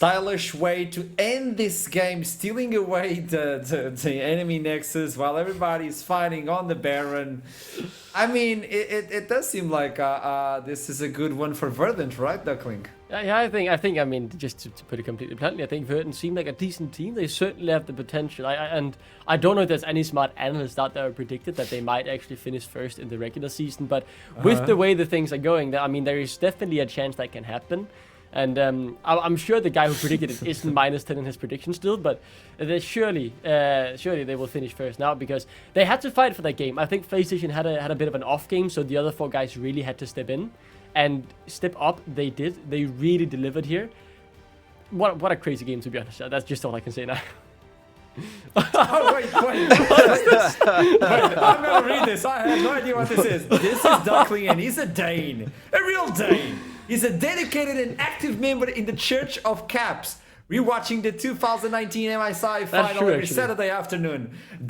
stylish way to end this game, stealing away the enemy Nexus while everybody's fighting on the Baron. I mean, it does seem like this is a good one for Verdant, right, Duckling? Yeah, I think. I mean, just to put it completely bluntly, I think Verdant seemed like a decent team. They certainly have the potential. And I don't know if there's any smart analysts out there who predicted that they might actually finish first in the regular season. But with the way the things are going, I mean, there is definitely a chance that can happen. And I'm sure the guy who predicted it isn't -10 in his prediction still, but they surely they will finish first now because they had to fight for that game. I think PlayStation had a bit of an off game, so the other 4 guys really had to step in and step up. They did. They really delivered here. What a crazy game, to be honest. That's just all I can say now. Oh, wait. Wait, I'm gonna read this. I have no idea what this is. This is Duckling, and he's a Dane. A real Dane. He's a dedicated and active member in the Church of Caps. Rewatching the 2019 MSI final every Saturday afternoon.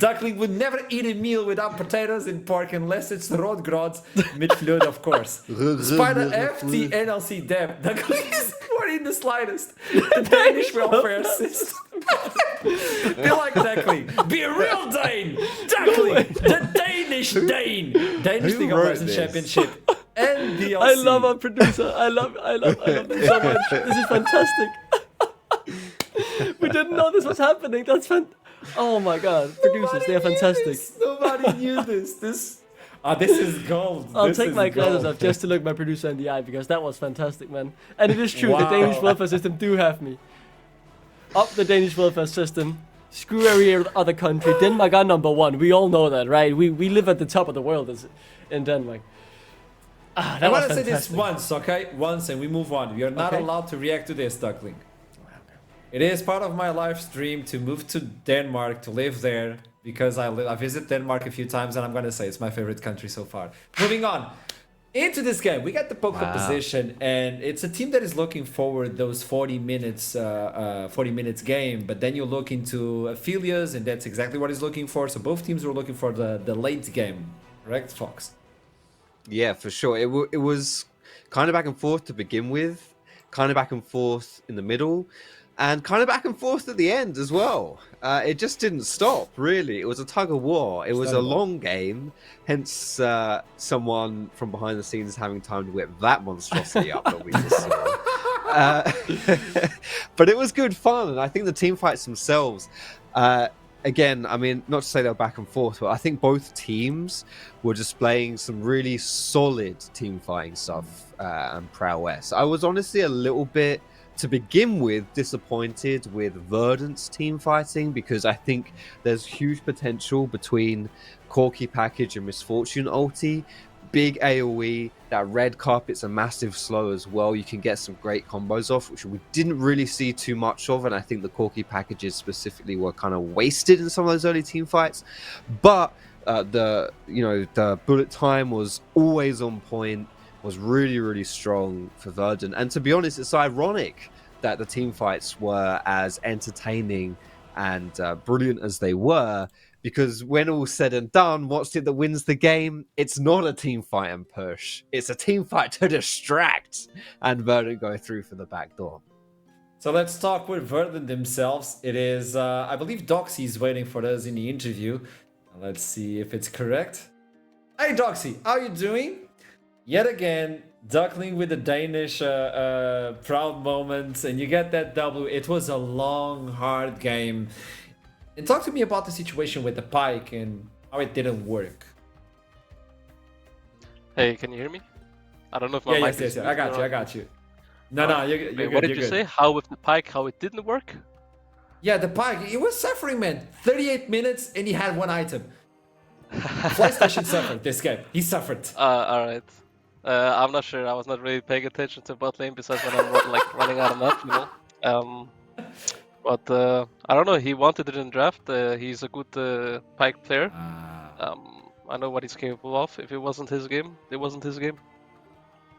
Duckling would never eat a meal without potatoes and pork unless it's Rodgrods mid-flood, of course. Despite the FT NLC debt, Duckling is not in the slightest. The Danish welfare system. Be like Duckling. Be a real Dane. Duckling, the Danish Dane. Danish League of Legends Championship. And DLC. I love our producer. I love him so much. This is fantastic. We didn't know this was happening. That's oh my god, producers, they are fantastic. Nobody knew this. This is gold. I'll take my glasses off just to look my producer in the eye because that was fantastic, man. And it is true, the Danish welfare system do have me. Up the Danish welfare system. Screw every other country. Denmark are #1. We all know that, right? We live at the top of the world in Denmark. I want to say this once, okay? Once, and we move on. We are not allowed to react to this, Duckling. It is part of my life's dream to move to Denmark, to live there, because I visit Denmark a few times, and I'm going to say it's my favorite country so far. Moving on. Into this game, we got the poker position, and it's a team that is looking forward those 40 minutes game, but then you look into Aphelios, and that's exactly what he's looking for. So both teams were looking for the late game, correct, Fox? Yeah, for sure. It was kind of back and forth to begin with, kind of back and forth in the middle, and kind of back and forth at the end as well. It just didn't stop, really. It was a tug of war. It was a long game, hence someone from behind the scenes having time to whip that monstrosity up that we just saw. But it was good fun, and I think the team fights themselves... Again, I mean, not to say they were back and forth, but I think both teams were displaying some really solid team fighting stuff and prowess. I was honestly a little bit, to begin with, disappointed with Verdant's team fighting because I think there's huge potential between Corky Package and Misfortune Ulti. Big AoE, that red carpet's a massive slow as well. You can get some great combos off, which we didn't really see too much of, and I think the Corky packages specifically were kind of wasted in some of those early team fights. But the bullet time was always on point, was really, really strong for Verdant. And to be honest, it's ironic that the team fights were as entertaining and brilliant as they were, because when all's said and done, what's it that wins the game? It's not a team fight and push. It's a team fight to distract, and Verdant go through for the back door. So let's talk with Verdant themselves. It is, I believe Doxy is waiting for us in the interview. Let's see if it's correct. Hey Doxy, how you doing? Yet again, Duckling with the Danish proud moments, and you get that W. It was a long, hard game. And talk to me about the situation with the Pike and how it didn't work. Hey, can you hear me? I don't know if my mic is... Yes. I got you. No, you're good. What did you say? How with the Pike, how it didn't work? Yeah, the Pike, it was suffering, man. 38 minutes and he had one item. PlayStation suffered this game. He suffered. Alright. I'm not sure. I was not really paying attention to bot lane besides when I'm running out of map, But I don't know, he wanted it in draft. He's a good Pike player. I know what he's capable of. If it wasn't his game, it wasn't his game.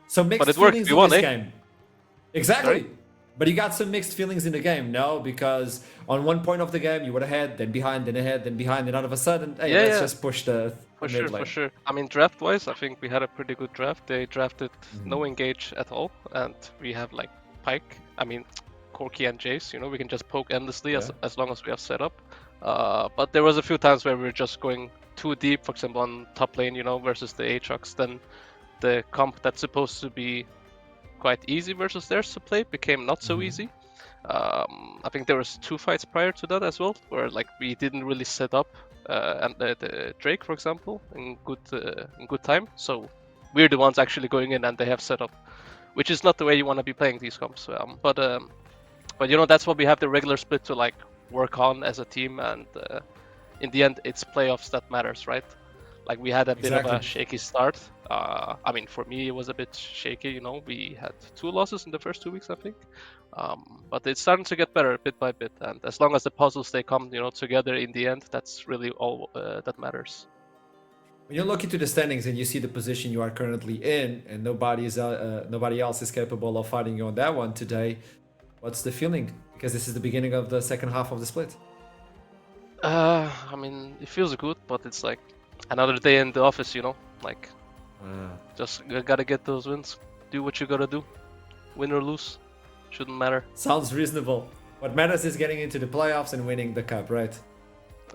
So mixed but it worked. feelings We won, in this eh? game. Exactly. Sorry? But you got some mixed feelings in the game, no? Because on one point of the game, you were ahead, then behind, then ahead, then behind, and all of a sudden, hey, let's just push the For mid lane. sure. I mean, draft-wise, I think we had a pretty good draft. They drafted no engage at all, and we have Pike. I mean, Corki and Jace. You know, we can just poke endlessly as long as we have set up. But there was a few times where we were just going too deep, for example, on top lane, you know, versus the Aatrox. Then the comp that's supposed to be quite easy versus theirs to play became not so easy. I think there was 2 fights prior to that as well, where like we didn't really set up and the Drake, for example, in good time. So we're the ones actually going in, and they have set up, which is not the way you want to be playing these comps. But you know, that's what we have the regular split to like work on as a team, and in the end, it's playoffs that matters, right? Like we had a bit of a shaky start. I mean, for me, it was a bit shaky. You know, we had 2 losses in the first 2 weeks, I think. But it's starting to get better bit by bit, and as long as the puzzles they come, you know, together in the end, that's really all that matters. When you look into the standings and you see the position you are currently in, and nobody else is capable of fighting you on that one today, what's the feeling? Because this is the beginning of the second half of the split. I mean, it feels good, but it's like another day in the office, you know, like just gotta get those wins, do what you gotta do, win or lose, shouldn't matter. Sounds reasonable. What matters is getting into the playoffs and winning the cup, right?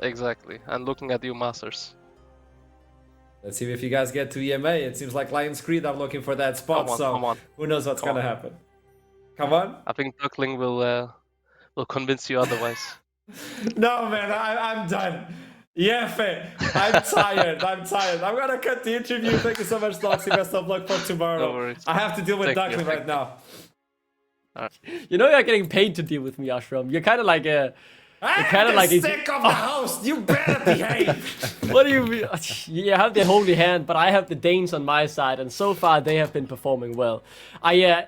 Exactly, and looking at you masters. Let's see if you guys get to EMA. It seems like Lions Creed are looking for that spot, come on. Who knows what's gonna happen. Come on. I think Duckling will convince you otherwise. No, man, I'm done. Yeah, fair. I'm tired. I'm gonna cut the interview. Thank you so much, Doxy. Best of luck for tomorrow. No worries. I have to deal with Duckling right now. You know you're getting paid to deal with me, Ashram. You're kind of like a... I'm sick of the host. You better behave. What do you mean? You have the holy hand, but I have the Danes on my side, and so far they have been performing well. I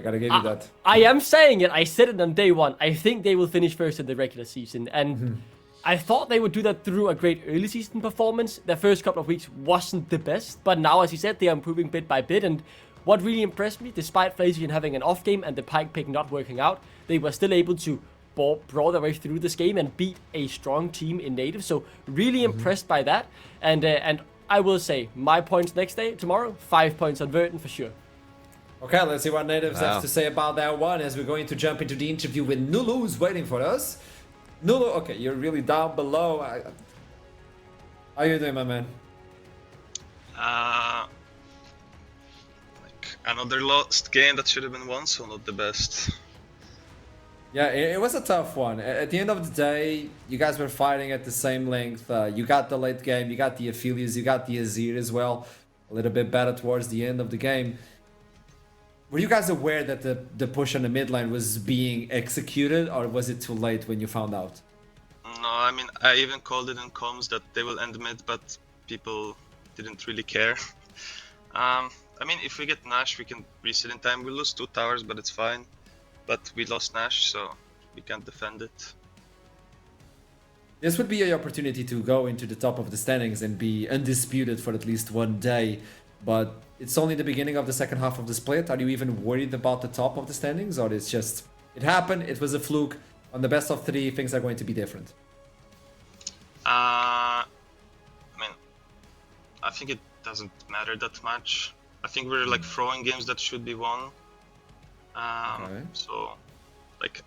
gotta give you that. I am saying it. I said it on day one. I think they will finish first in the regular season, and I thought they would do that through a great early season performance. Their first couple of weeks wasn't the best, but now, as you said, they are improving bit by bit. And what really impressed me, despite Flazian having an off game and the pike pick not working out, they were still able to brawl their way through this game and beat a strong team in native. So really impressed by that. And I will say my points next day, tomorrow, 5 points on Verden for sure. Okay, let's see what Natives has to say about that one as we're going to jump into the interview with Nulu, who's waiting for us. Nulu, okay, you're really down below. How are you doing, my man? Like another lost game that should have been won, so not the best. Yeah, it was a tough one. At the end of the day, you guys were fighting at the same length. You got the late game, you got the Aphelios, you got the Azir as well. A little bit better towards the end of the game. Were you guys aware that the push on the mid lane was being executed, or was it too late when you found out? No, I mean, I even called it in comms that they will end mid, but people didn't really care. I mean, if we get Nash, we can reset in time. We lose 2 towers, but it's fine. But we lost Nash, so we can't defend it. This would be your opportunity to go into the top of the standings and be undisputed for at least one day. But it's only the beginning of the second half of the split. Are you even worried about the top of the standings? Or it's just, it happened, it was a fluke. On the best of 3, things are going to be different. I mean, I think it doesn't matter that much. I think we're like throwing games that should be won. So, like,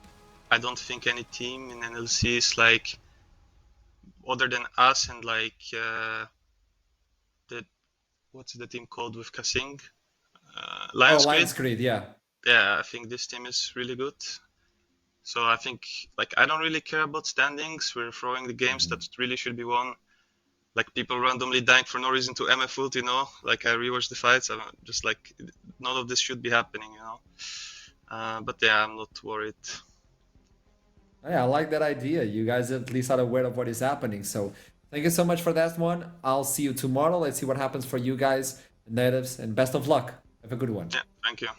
I don't think any team in NLC is like, other than us and like, what's the team called with Kasing? Lions Creed, yeah. Yeah, I think this team is really good. So I think, like, I don't really care about standings. We're throwing the games that really should be won. Like, people randomly dying for no reason to MF ult, you know? Like, I rewatched the fights. I'm just like, none of this should be happening, you know? But yeah, I'm not worried. Yeah, I like that idea. You guys at least are aware of what is happening. So thank you so much for that one. I'll see you tomorrow. Let's see what happens for you guys, Natives, and best of luck. Have a good one. Yeah, thank you.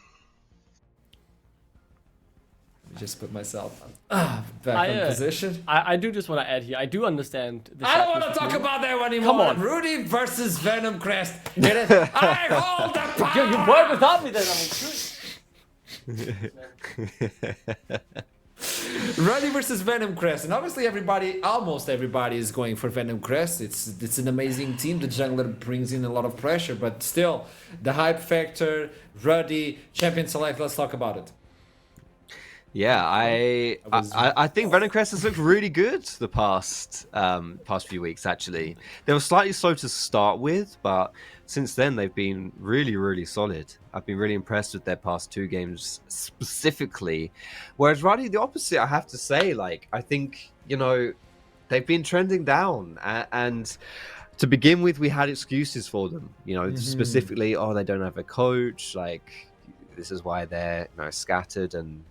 Let me just put myself back in position. I do just want to add here. I do understand. I don't want to talk about that one anymore. Come on. Rudy versus Venom Crest. I hold the power. You work without me then. I mean, Rudy versus Venom Crest, and obviously almost everybody is going for Venom Crest. It's an amazing team. The jungler brings in a lot of pressure, but still, the hype factor, Rudy, champion select. Let's talk about it. Yeah, I think Venom Crest has looked really good the past few weeks. Actually, they were slightly slow to start with, but since then they've been really solid. I've been really impressed with their past 2 games specifically. Whereas Ruddy, the opposite, I have to say. Like, I think they've been trending down, and to begin with, we had excuses for them. Specifically, they don't have a coach. Like, this is why they're scattered and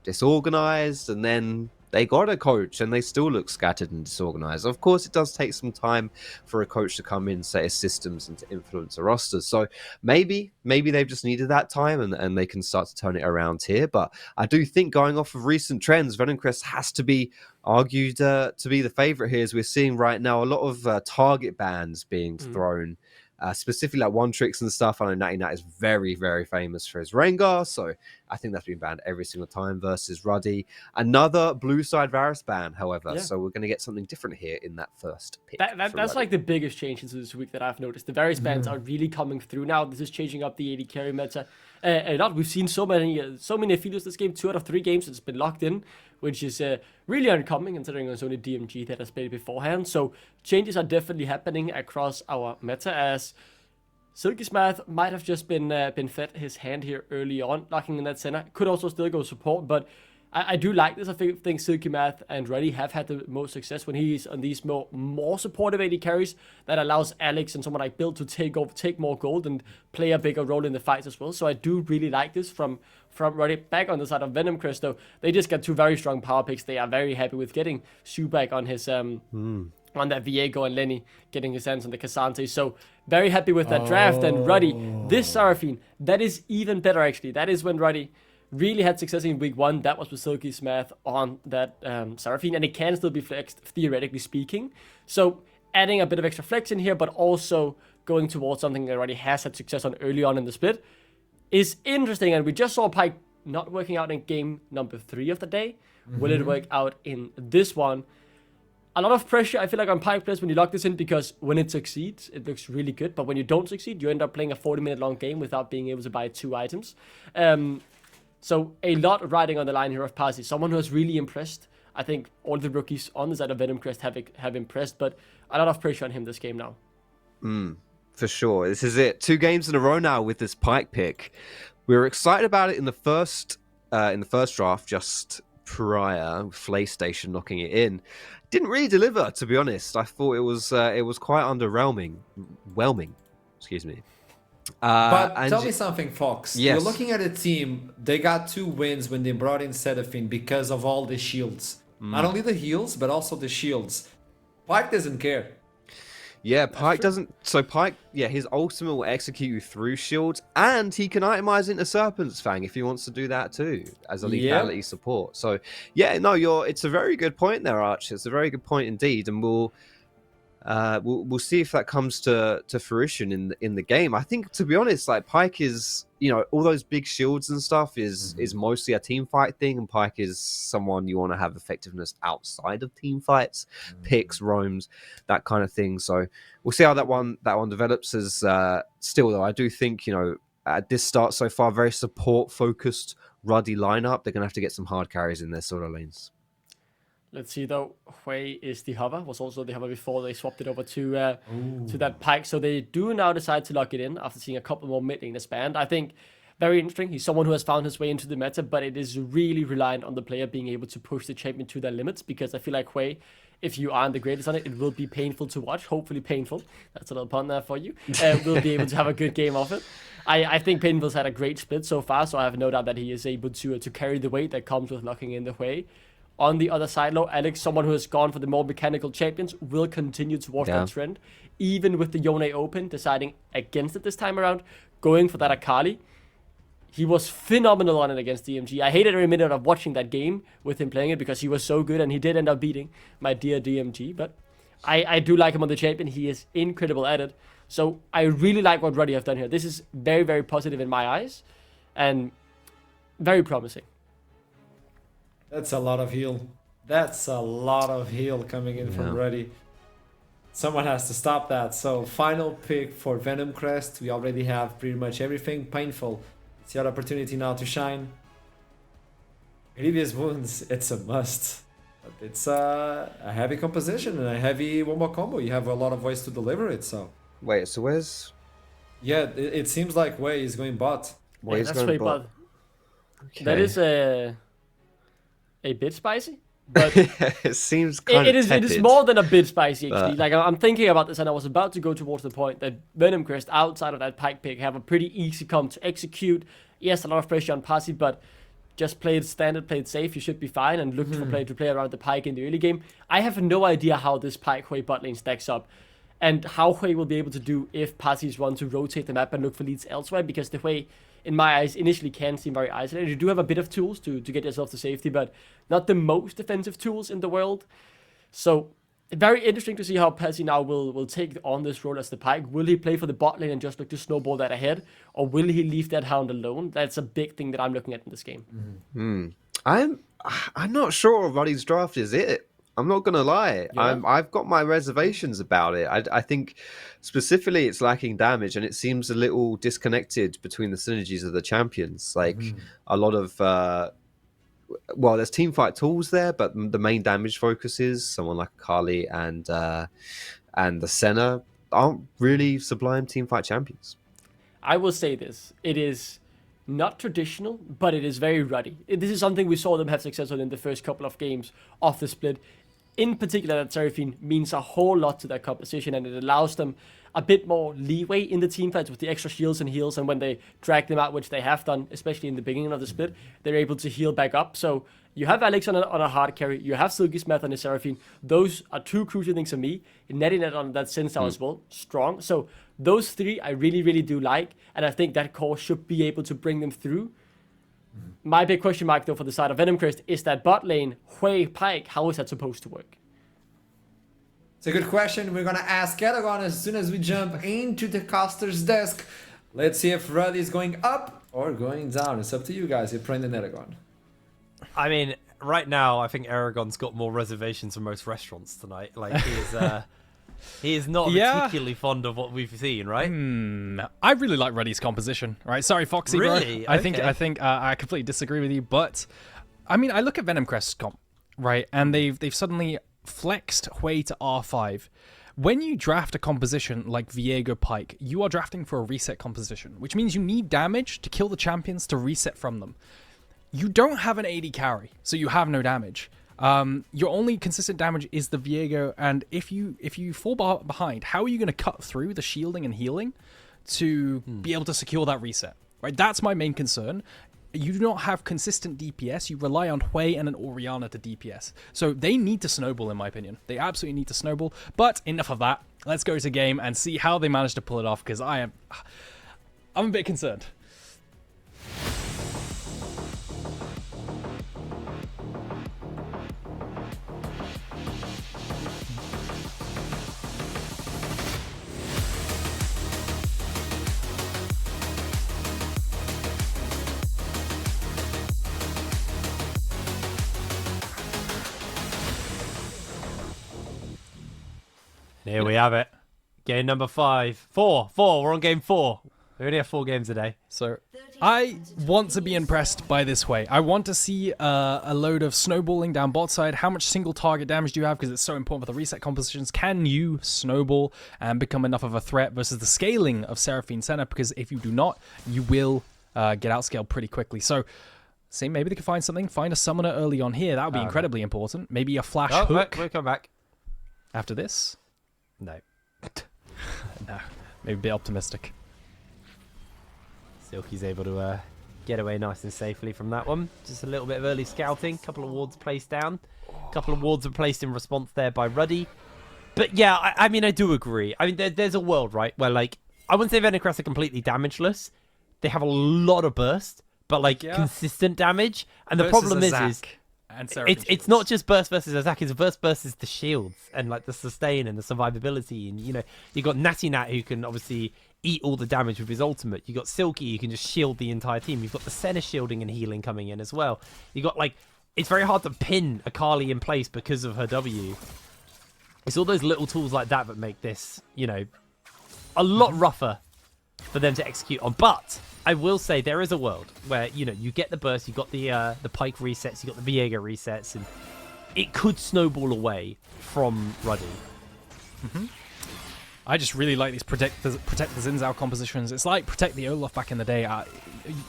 disorganized, and then they got a coach and they still look scattered and disorganized. Of course, it does take some time for a coach to come in, set his systems, and to influence a roster. So maybe they've just needed that time, and they can start to turn it around here. But I do think, going off of recent trends, Venom Crest has to be argued to be the favorite here, as we're seeing right now a lot of target bans being thrown. Specifically like one tricks and stuff. I know Natty Nat is very famous for his Rengar, so I think that's been banned every single time versus Ruddy. Another blue side Varus ban, however, so we're going to get something different here in that first pick. That's Ruddy. like the biggest change into this week that I've noticed. The Varus bans are really coming through now. This is changing up the AD carry meta a lot. We've seen so many affiliates this game. 2 out of 3 games it's been locked in, which is really uncommon considering there's only DMG that has played beforehand. So changes are definitely happening across our meta, as Silkysmath might have just been fed his hand here early on, locking in that center. Could also still go support, but I do like this. I think Silkymath and Ruddy have had the most success when he's on these more supportive AD carries that allows Alex and someone like Bill to take more gold and play a bigger role in the fights as well. So I do really like this from Ruddy. Back on the side of Venom Crest, though, they just got 2 very strong power picks. They are very happy with getting Shu back on his on that Viego and Lenny getting his hands on the Cassante. So very happy with that draft. And Ruddy, this Seraphine, that is even better actually. That is when Ruddy really had success in week 1. That was with Silkysmath on that Seraphine, and it can still be flexed, theoretically speaking. So adding a bit of extra flex in here, but also going towards something that already has had success on early on in the split is interesting. And we just saw Pyke not working out in game number 3 of the day. Will it work out in this one? A lot of pressure, I feel like, on Pyke players when you lock this in, because when it succeeds, it looks really good. But when you don't succeed, you end up playing a 40-minute long game without being able to buy 2 items. So a lot riding on the line here of Pasi. Someone who has really impressed. I think all the rookies on the side of Venom Crest have impressed, but a lot of pressure on him this game now. For sure. This is it. 2 games in a row now with this Pyke pick. We were excited about it in the first draft, just prior, PlayStation knocking it in. Didn't really deliver, to be honest. I thought it was quite underwhelming. Excuse me. But tell me something, Fox. Yes. You're looking at a team, they got 2 wins when they brought in Seraphine because of all the shields. Not only the heals, but also the shields. Pyke doesn't care. Yeah, Pyke doesn't. So Pyke, his ultimate will execute you through shields, and he can itemize into Serpent's Fang if he wants to do that too, as a lethality support. So it's a very good point there, Arch. It's a very good point indeed, and we'll see if that comes to fruition in the game. I think, to be honest, like, Pyke is, all those big shields and stuff is mostly a team fight thing, and Pyke is someone you want to have effectiveness outside of team fights, picks, roams, that kind of thing. So we'll see how that one develops. As still though, I do think, at this start so far, very support focused Ruddy lineup, they're gonna have to get some hard carries in their solo lanes. Let's see though. Hui is the hover, was also the hover before they swapped it over to that Pyke. So they do now decide to lock it in after seeing a couple more mid laners banned. I think very interesting. He's someone who has found his way into the meta, but it is really reliant on the player being able to push the champion to their limits, because I feel like Hui, if you aren't the greatest on it, it will be painful to watch. Hopefully painful. That's a little pun there for you. We'll be able to have a good game of it. I think Painful's had a great split so far, so I have no doubt that he is able to carry the weight that comes with locking in the Hui. On the other side, though, Alex, someone who has gone for the more mechanical champions, will continue towards that trend. Even with the Yone Open deciding against it this time around, going for that Akali. He was phenomenal on it against DMG. I hated every minute of watching that game with him playing it, because he was so good, and he did end up beating my dear DMG. But I do like him on the champion. He is incredible at it. So I really like what Ruddy have done here. This is very, very positive in my eyes, and very promising. That's a lot of heal. That's a lot of heal coming in from Ruddy. Someone has to stop that. So final pick for Venom Crest. We already have pretty much everything. Painful. It's your opportunity now to shine. Previous wounds, it's a must. But it's a heavy composition and a heavy one more combo. You have a lot of ways to deliver it, so. Wait, so where's... Yeah, it seems like Wei is going bot. Wei is that's going very bot. bad. That Okay. is a bit spicy, but It seems kind it of is tepid. more than a bit spicy actually. Like I'm thinking about this, and I was about to go towards the point that Venom Crest outside of that Pike pick have a pretty easy comp to execute. Yes, a lot of pressure on Passy, but just play it standard, play it safe. You should be fine, and look for play to play around the Pike in the early game. I have no idea how this Pike Hui bot lane stacks up, and how Hui will be able to do if Passys want to rotate the map and look for leads elsewhere, because the Hui, in my eyes, initially can seem very isolated. You do have a bit of tools to get yourself to safety, but not the most defensive tools in the world. So, very interesting to see how Passy now will take on this role as the Pike. Will he play for the bot lane and just look to snowball that ahead? Or will he leave that Hound alone? That's a big thing that I'm looking at in this game. I'm not sure Ruddy's draft is it. I'm not gonna lie. Yeah. I've got my reservations about it. I think specifically it's lacking damage, and it seems a little disconnected between the synergies of the champions. Like a lot of well, there's team fight tools there, but the main damage focuses, someone like Kali and the Senna, aren't really sublime team fight champions. I will say this. It is not traditional, but it is very ruddy. This is something we saw them have success on in the first couple of games of the split. In particular, that Seraphine means a whole lot to their composition, and it allows them a bit more leeway in the team fights with the extra shields and heals, and when they drag them out, which they have done, especially in the beginning of the split, they're able to heal back up. So you have Alex on a hard carry, you have Silky's Math on a Seraphine. Those are two crucial things for me. Netinet on that Sin Tower as well, strong. So those three I really, really do like, and I think that core should be able to bring them through. My big question mark, though, for the side of Venom Crest is that bot lane, Hui, Pike, how is that supposed to work? It's a good question. We're gonna ask Eragon as soon as we jump into the caster's desk. Let's see if RUD is going up or going down. It's up to you guys. You're playing the Eragon. I mean, right now, I think Aragon's got more reservations than most restaurants tonight. Like, he is not particularly fond of what we've seen, right? I really like Ruddy's composition. Right? Sorry, Foxy. Really? Bro. I Okay. think I completely disagree with you, but I mean, I look at Venom Crest's comp, right, and they've suddenly flexed Hui to R5. When you draft a composition like Viego Pike, you are drafting for a reset composition, which means you need damage to kill the champions to reset from them. You don't have an AD carry, so you have no damage. Your only consistent damage is the Viego, and if you fall behind, how are you going to cut through the shielding and healing to be able to secure that reset? Right, that's my main concern. You do not have consistent DPS. You rely on Hui and an Orianna to DPS. So they need to snowball, in my opinion. They absolutely need to snowball. But enough of that. Let's go to game and see how they manage to pull it off, because I'm a bit concerned. Here we have it. Game number 5. 4. We're on game 4. We only have 4 games a day. So I want to be impressed by this Hui. I want to see a load of snowballing down bot side. How much single target damage do you have? Because it's so important for the reset compositions. Can you snowball and become enough of a threat versus the scaling of Seraphine Senna? Because if you do not, you will get outscaled pretty quickly. So see, maybe they could find something. Find a summoner early on here. That would be incredibly important. Maybe a flash hook We'll come back. after this. No. No, maybe a bit optimistic. Silky's able to get away nice and safely from that one. Just a little bit of early scouting. Couple of wards placed down. Couple of wards were placed in response there by Ruddy. But yeah, I mean, I do agree. I mean, there's a world, right, where, like, I wouldn't say Venom Crest are completely damageless. They have a lot of burst, but, like, consistent damage. And the problem is and it's not just burst versus Azak, it's burst versus the shields and like the sustain and the survivability. And you know, you got Natty Nat who can obviously eat all the damage with his ultimate. You got Silky who can just shield the entire team. You've got the Senna shielding and healing coming in as well. You got, like, it's very hard to pin Akali in place because of her W. It's all those little tools like that that make this, you know, a lot rougher for them to execute on. But I will say there is a world where, you know, you get the burst, you got the Pike resets, you got the Viego resets, and it could snowball away from Ruddy. I just really like these protect the Xin Zhao compositions. It's like Protect the Olaf back in the day.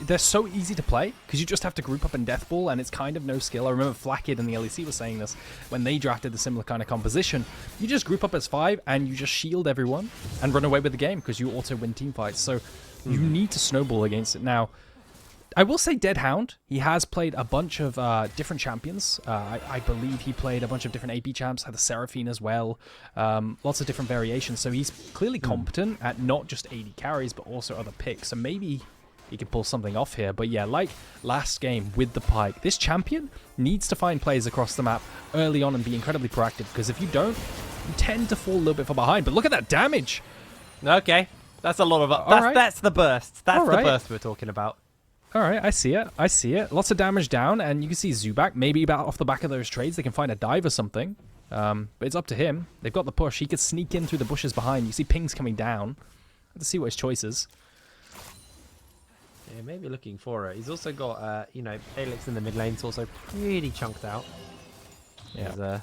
They're so easy to play because you just have to group up in Death Ball and it's kind of no skill. I remember Flackid and the LEC was saying this when they drafted the similar kind of composition. You just group up as 5 and you just shield everyone and run away with the game because you auto win team fights. So you need to snowball against it. Now, I will say Dead Hound, he has played a bunch of different champions. I believe he played a bunch of different AP champs, had the Seraphine as well. Lots of different variations. So he's clearly competent at not just AD carries, but also other picks. So maybe he could pull something off here. But yeah, like last game with the Pike, this champion needs to find plays across the map early on and be incredibly proactive. Because if you don't, you tend to fall a little bit far behind. But look at that damage. Okay, that's a lot of... That's the burst. That's the burst we're talking about. All right, I see it. I see it. Lots of damage down, and you can see Zubak. Maybe about off the back of those trades, they can find a dive or something. But it's up to him. They've got the push. He could sneak in through the bushes behind. You see pings coming down. Let's see what his choice is. Yeah, maybe looking for it. He's also got, you know, Alex in the mid lane's also pretty chunked out. Yeah.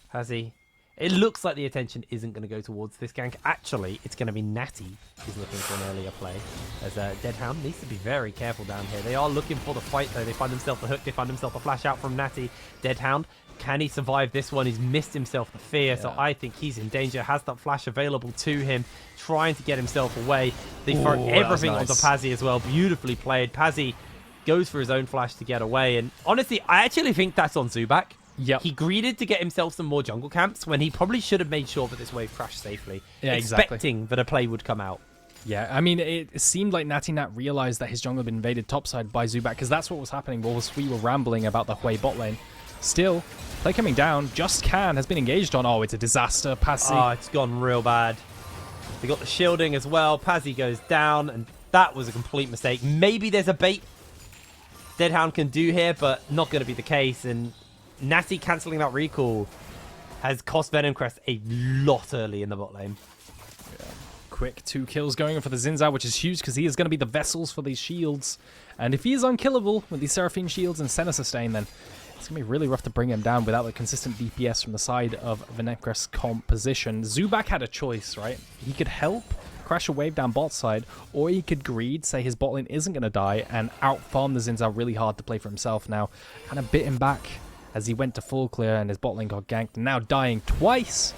Has he? It looks like the attention isn't going to go towards this gank. Actually, it's going to be Natty who's looking for an earlier play. As Deadhound needs to be very careful down here. They are looking for the fight, though. They find themselves the hook. They find themselves a flash out from Natty. Deadhound, can he survive this one? He's missed himself the fear, so I think he's in danger. Has that flash available to him, trying to get himself away. They throw everything onto Pazzy as well. Beautifully played. Pazzy goes for his own flash to get away. And honestly, I actually think that's on Zubak. Yep. He greeded to get himself some more jungle camps when he probably should have made sure that this wave crashed safely. Yeah, expecting that a play would come out. Yeah, I mean, it seemed like Natty Nat realized that his jungle had been invaded topside by Zubak, because that's what was happening whilst we were rambling about the Hui bot lane. Still, play coming down. Just Can has been engaged on. Oh, it's a disaster. Pazzy. Oh, it's gone real bad. They got the shielding as well. Pazzy goes down, and that was a complete mistake. Maybe there's a bait Deadhound can do here, but not going to be the case. And Natty cancelling that recall has cost Venom Crest a lot early in the bot lane. Quick 2 kills going for the Xin Zhao, which is huge because he is going to be the vessels for these shields. And if he is unkillable with these Seraphine shields and Senna sustain, then it's going to be really rough to bring him down without the consistent DPS from the side of Venecrest's composition. Zubak had a choice, right? He could help crash a wave down bot side, or he could greed, say his bot lane isn't going to die, and out-farm the Xin Zhao really hard to play for himself now. Kind of bit him back as he went to full clear and his bot lane got ganked, and now dying twice.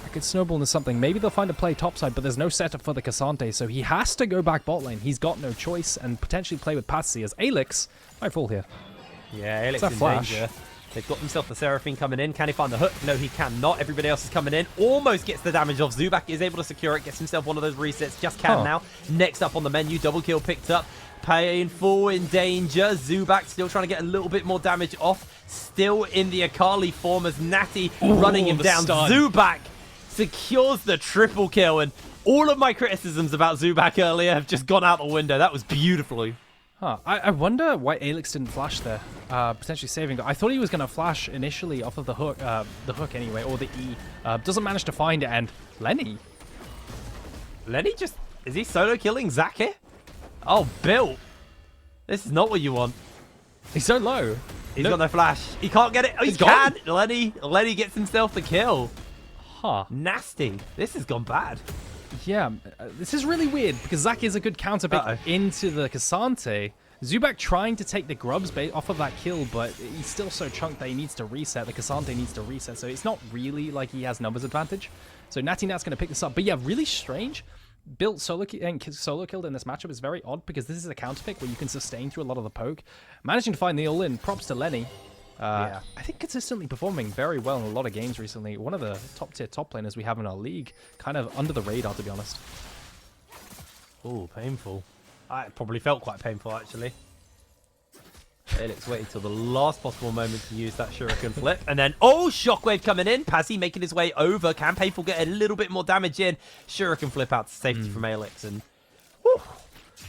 I could snowball into something. Maybe they'll find a play topside, but there's no setup for the Cassante, so he has to go back bot lane. He's got no choice and potentially play with Patsy as Alex might fall here. Yeah, Alex in danger. They've got themselves the Seraphine coming in. Can he find the hook? No, he cannot. Everybody else is coming in. Almost gets the damage off. Zubak is able to secure it. Gets himself one of those resets. Just can now. Next up on the menu, double kill picked up. Painful in danger. Zubak still trying to get a little bit more damage off. Still in the Akali form as Natty running him down. Stun. Zubak secures the triple kill, and all of my criticisms about Zubak earlier have just gone out the window. That was beautifully. I wonder why Alex didn't flash there, potentially saving. I thought he was going to flash initially off of the hook anyway, or the E. Doesn't manage to find it, and Lenny just, is he solo killing Zach here? Oh, Bill, this is not what you want. He's so low. He's got no flash. He can't get it. Oh, he can. Lenny gets himself the kill. Nasty. This has gone bad. Yeah, this is really weird because Zac is a good counter pick into the Cassante. Zubak trying to take the grubs off of that kill, but he's still so chunked that he needs to reset. The Cassante needs to reset, so it's not really like he has numbers advantage. So Natty Nat's going to pick this up. But yeah, really strange. Built solo killed in this matchup is very odd because this is a counter pick where you can sustain through a lot of the poke. Managing to find the all-in, props to Lenny. I think consistently performing very well in a lot of games recently. One of the top-tier top laners we have in our league. Kind of under the radar, to be honest. Oh, painful. It probably felt quite painful, actually. Alex waited till the last possible moment to use that Shuriken flip. And then, Shockwave coming in. Pazzy making his way over. Can Painful get a little bit more damage in? Shuriken flip out to safety from Alex. And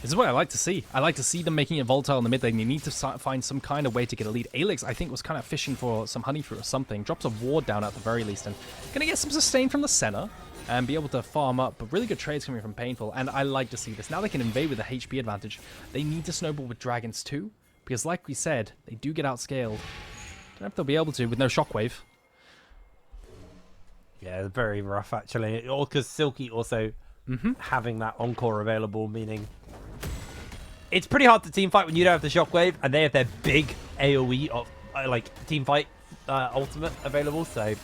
this is what I like to see. I like to see them making it volatile in the mid lane. You need to find some kind of way to get a lead. Alex, I think, was kind of fishing for some honey fruit or something. Drops a ward down at the very least. And going to get some sustain from the center. and be able to farm up. But really good trades coming from Painful, and I like to see this. Now they can invade with a HP advantage. They need to snowball with dragons too, because like we said, they do get outscaled. Don't know if they'll be able to with no shockwave. Yeah, very rough actually. Or because Silky also having that encore available, meaning it's pretty hard to team fight when you don't have the shockwave, and they have their big AOE of like team fight ultimate available. So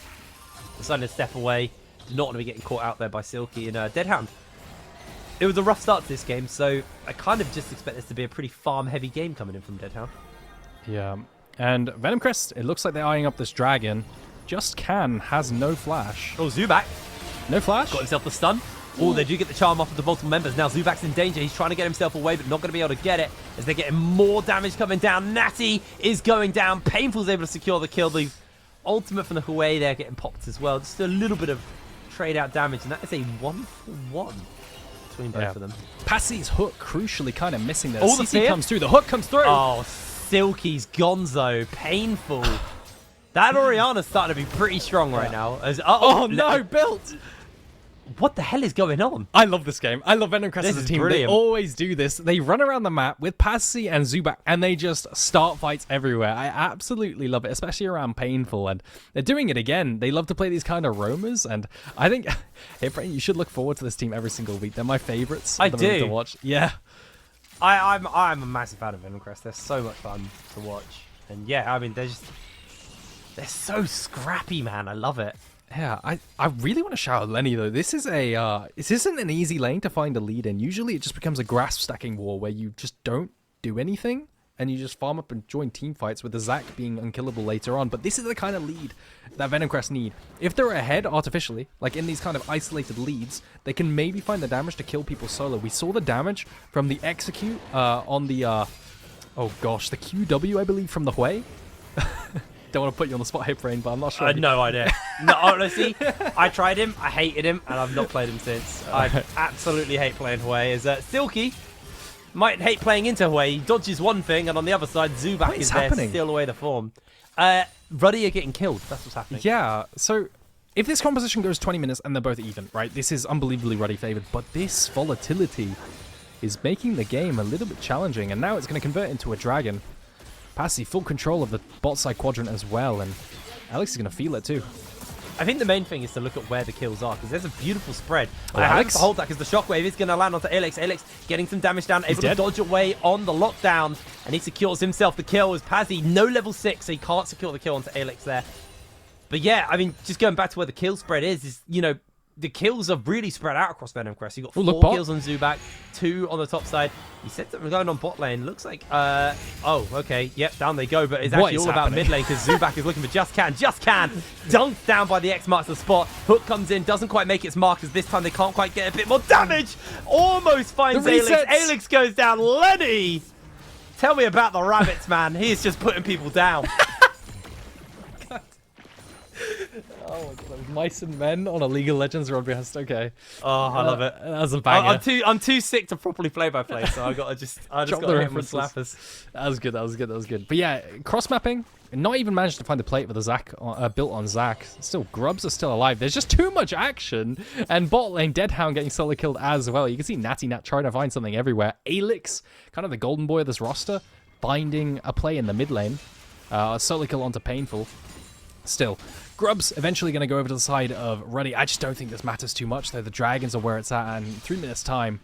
deciding to step away, not want to be getting caught out there by Silky and Deadhound. It was a rough start to this game, so I kind of just expect this to be a pretty farm-heavy game coming in from Deadhound. Yeah, and Venom Crest, it looks like they're eyeing up this dragon. Just Can has no flash. Oh, Zubac. No flash? Got himself the stun. Oh, they do get the charm off of the multiple members. Now Zubac's in danger. He's trying to get himself away, but not going to be able to get it as they're getting more damage coming down. Natty is going down. Painful's able to secure the kill. The ultimate from the Huey there getting popped as well. Just a little bit of trade-out damage, and that is a 1-for-1 between both of them. Passy's hook crucially kind of missing there. Oh, the CC fear comes through. The hook comes through. Oh, Silky's Gonzo. Painful. That Oriana's starting to be pretty strong right now. As, oh no, built! What the hell is going on? I love this game. I love Venom Crest This as a is team. brilliant. They always do this. They run around the map with Passy and Zubac, and they just start fights everywhere. I absolutely love it, especially around Painful. And they're doing it again. They love to play these kind of roamers, and I think, hey, Frank, you should look forward to this team every single week. They're my favorites. I at the moment do. to watch. Yeah. I'm a massive fan of Venom Crest. They're so much fun to watch. And yeah, I mean, they're so scrappy, man. I love it. Yeah, I really want to shout out Lenny though. This is this isn't an easy lane to find a lead in. Usually it just becomes a grasp stacking war where you just don't do anything and you just farm up and join team fights with the Zac being unkillable later on. But this is the kind of lead that Venom Crest need. If they're ahead artificially, like in these kind of isolated leads, they can maybe find the damage to kill people solo. We saw the damage from the execute on the oh gosh, the QW I believe from the Huey. Don't want to put you on the spot here, Brain, but I'm not sure. No idea. No, honestly, I tried him, I hated him, and I've not played him since. I absolutely hate playing Huey. As Silky might hate playing into Huey. He dodges one thing, and on the other side, Zubac is there to steal away the form. Ruddy are getting killed. That's what's happening. Yeah, so if this composition goes 20 minutes and they're both even, right, this is unbelievably Ruddy favored, but this volatility is making the game a little bit challenging, and now it's going to convert into a dragon. Passy full control of the bot side quadrant as well, and Alex is going to feel it too. I think the main thing is to look at where the kills are, because there's a beautiful spread. Oh, I have Alex? to hold that, because the shockwave is going to land onto Alex. Alex getting some damage down, able to dodge away on the lockdown, and he secures himself the kill as Pazzy, no level 6, so he can't secure the kill onto Alex there. But yeah, I mean, just going back to where the kill spread is, you know, the kills are really spread out across Venom Crest. You got 4 kills on Zubac, 2 on the top side. He said something going on bot lane. Looks like, oh, okay, yep, down they go. But it's actually all about mid lane because Zubac is looking for Just Can. Just Can dunked down by the X marks the spot. Hook comes in, doesn't quite make its mark as this time they can't quite get a bit more damage. Almost finds Alex. Alex goes down. Lenny, tell me about the rabbits, man. He's just putting people down. Oh my god, mice and men on a League of Legends broadcast. Okay. Oh, I love it. That was a banger. I'm too sick to properly play by play, so I just got to hit him with slappers. That was good. But yeah, cross mapping. Not even managed to find the plate with a Zac built on Zac. Still, Grubs are still alive. There's just too much action, and bot lane Deadhound getting solo killed as well. You can see Natty Nat trying to find something everywhere. Alex, kind of the golden boy of this roster, finding a play in the mid lane. Solo kill onto Painful. Still, Grub's eventually going to go over to the side of Ruddy. I just don't think this matters too much, though. The Dragons are where it's at, and 3 minutes time,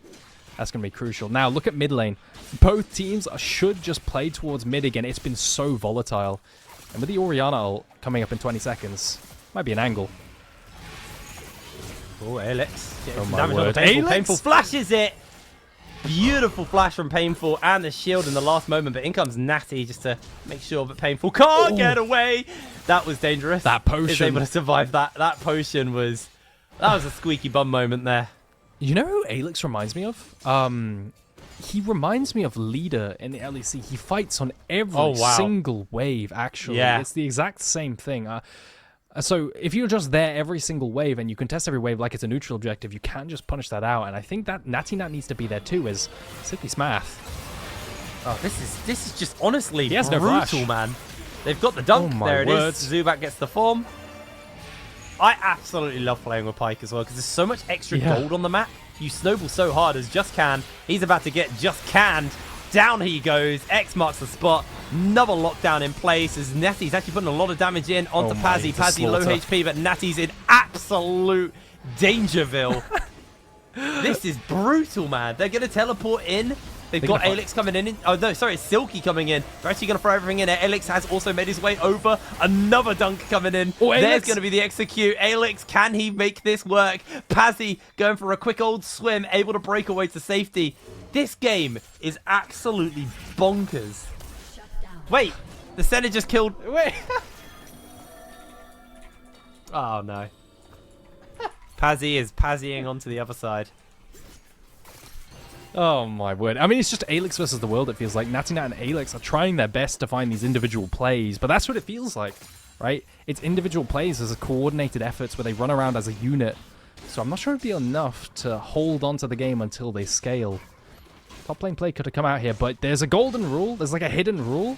that's going to be crucial. Now, look at mid lane. Both teams should just play towards mid again. It's been so volatile. And with the Oriana ult coming up in 20 seconds, might be an angle. Oh, Alex. Oh, my damage on word. Painful. Painful flashes it. Beautiful flash from Painful and the shield in the last moment, but in comes Natty just to make sure that Painful can't get away. That was dangerous. That potion. Is able to survive that. That potion was... That was a squeaky bum moment there. You know who Alex reminds me of? He reminds me of Leader in the LEC. He fights on every single wave, actually. Yeah. It's the exact same thing. So if you're just there every single wave and you contest every wave like it's a neutral objective, you can't just punish that out. And I think that Natty Nat needs to be there too, as Silky Smath. Oh, this is just honestly he has brutal, no flash. man. They've got the dunk. Oh, my there it word. is. Zubac gets the form. I absolutely love playing with Pyke as well because there's so much extra Yeah. gold on the map. You snowball so hard as Just Can. He's about to get Just Canned. Down he goes. X marks the spot. Another lockdown in place as Natty's actually putting a lot of damage in onto Oh my, Pazzy. it's a Pazzy low slaughter. HP, but Natty's in absolute Dangerville. This is brutal, man. They're going to teleport in. They've got Alex coming in. Oh, no, sorry, it's Silky coming in. They're actually going to throw everything in there. Alex has also made his way over. Another dunk coming in. Oh, There's Alex. going to be the execute. Alex, can he make this work? Pazzy going for a quick old swim, able to break away to safety. This game is absolutely bonkers. Wait, the center just killed... Wait. Oh, no. Pazzy is Pazzying onto the other side. Oh my word. I mean, it's just Alex versus the world, it feels like. Natty Nat and Alex are trying their best to find these individual plays, but that's what it feels like, right? It's individual plays as a coordinated efforts where they run around as a unit. So I'm not sure it'd be enough to hold on to the game until they scale. Top lane play could have come out here, but there's a golden rule. There's like a hidden rule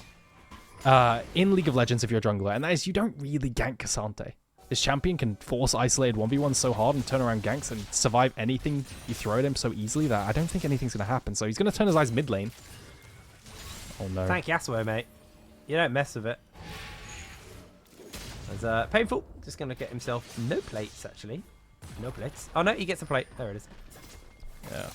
in League of Legends if you're a jungler, and that is you don't really gank Cassante. This champion can force isolated 1v1 so hard and turn around ganks and survive anything you throw at him so easily that I don't think anything's going to happen. So he's going to turn his eyes mid lane. Oh no. Thank Yasuo, mate. You don't mess with it. There's Painful. Just going to get himself no plates, actually. No plates. Oh, no, he gets a plate. There it is. Yeah.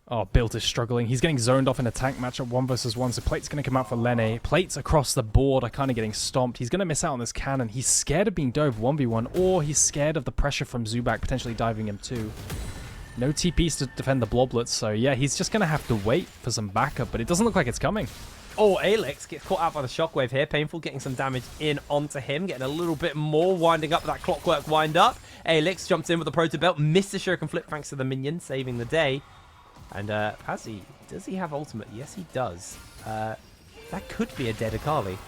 Oh, Built is struggling. He's getting zoned off in a tank matchup 1 versus 1. So Plate's going to come out for Lene. Plates across the board are kind of getting stomped. He's going to miss out on this cannon. He's scared of being dove 1v1, or he's scared of the pressure from Zubak potentially diving him too. No TPs to defend the bloblets. So yeah, he's just going to have to wait for some backup, but it doesn't look like it's coming. Oh, Alex gets caught out by the shockwave here. Painful getting some damage in onto him. Getting a little bit more, winding up that clockwork wind up. Alex jumps in with the proto belt. Missed the shuriken flip thanks to the minion, saving the day. And Pazzy, does he have ultimate? Yes, he does. That could be a dead Akali.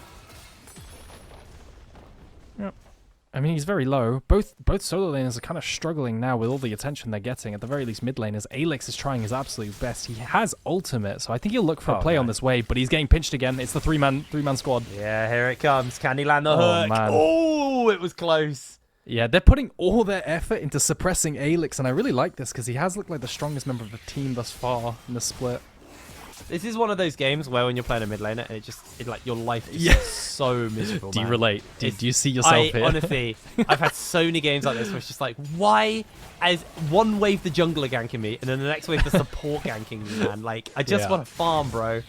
Yep. I mean, he's very low. Both solo laners are kind of struggling now with all the attention they're getting. At the very least, mid laners. Alex is trying his absolute best. He has ultimate, so I think he'll look for a play on this wave, but he's getting pinched again. It's the three-man squad. Yeah, here it comes. Can he land the Oh, hook? man. Oh, it was close. Yeah, they're putting all their effort into suppressing Alex, and I really like this because he has looked like the strongest member of the team thus far in the split. This is one of those games where when you're playing a mid laner, it like your life is just so miserable. Do you man. relate? Do you see yourself here? Honestly, I've had so many games like this where it's just like, why is one wave the jungler ganking me and then the next wave the support ganking me, man? Like, I just want to farm, bro.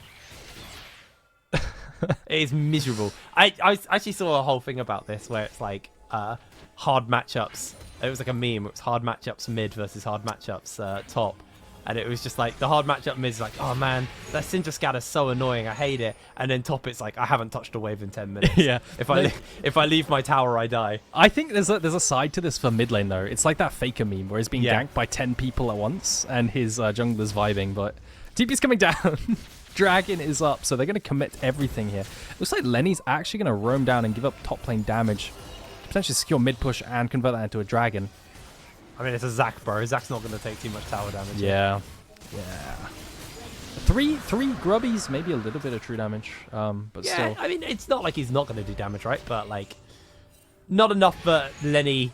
It is miserable. I actually saw a whole thing about this where it's like hard matchups. It was like a meme. It was hard matchups mid versus hard matchups top. And it was just like, the hard matchup mid is like, oh man, that Syndra scatter's so annoying, I hate it. And then top, it's like, I haven't touched a wave in 10 minutes. Yeah. If I leave my tower, I die. I think there's a side to this for mid lane though. It's like that Faker meme where he's being ganked by 10 people at once and his jungler's vibing, but TP's coming down. Dragon is up, so they're going to commit everything here. Looks like Lenny's actually going to roam down and give up top lane damage. Potentially secure mid push and convert that into a dragon. I mean, it's a Zac, bro. Zac's not going to take too much tower damage. Yeah. Three grubbies, maybe a little bit of true damage, but still. I mean, it's not like he's not going to do damage, right? But, like, not enough for Lenny.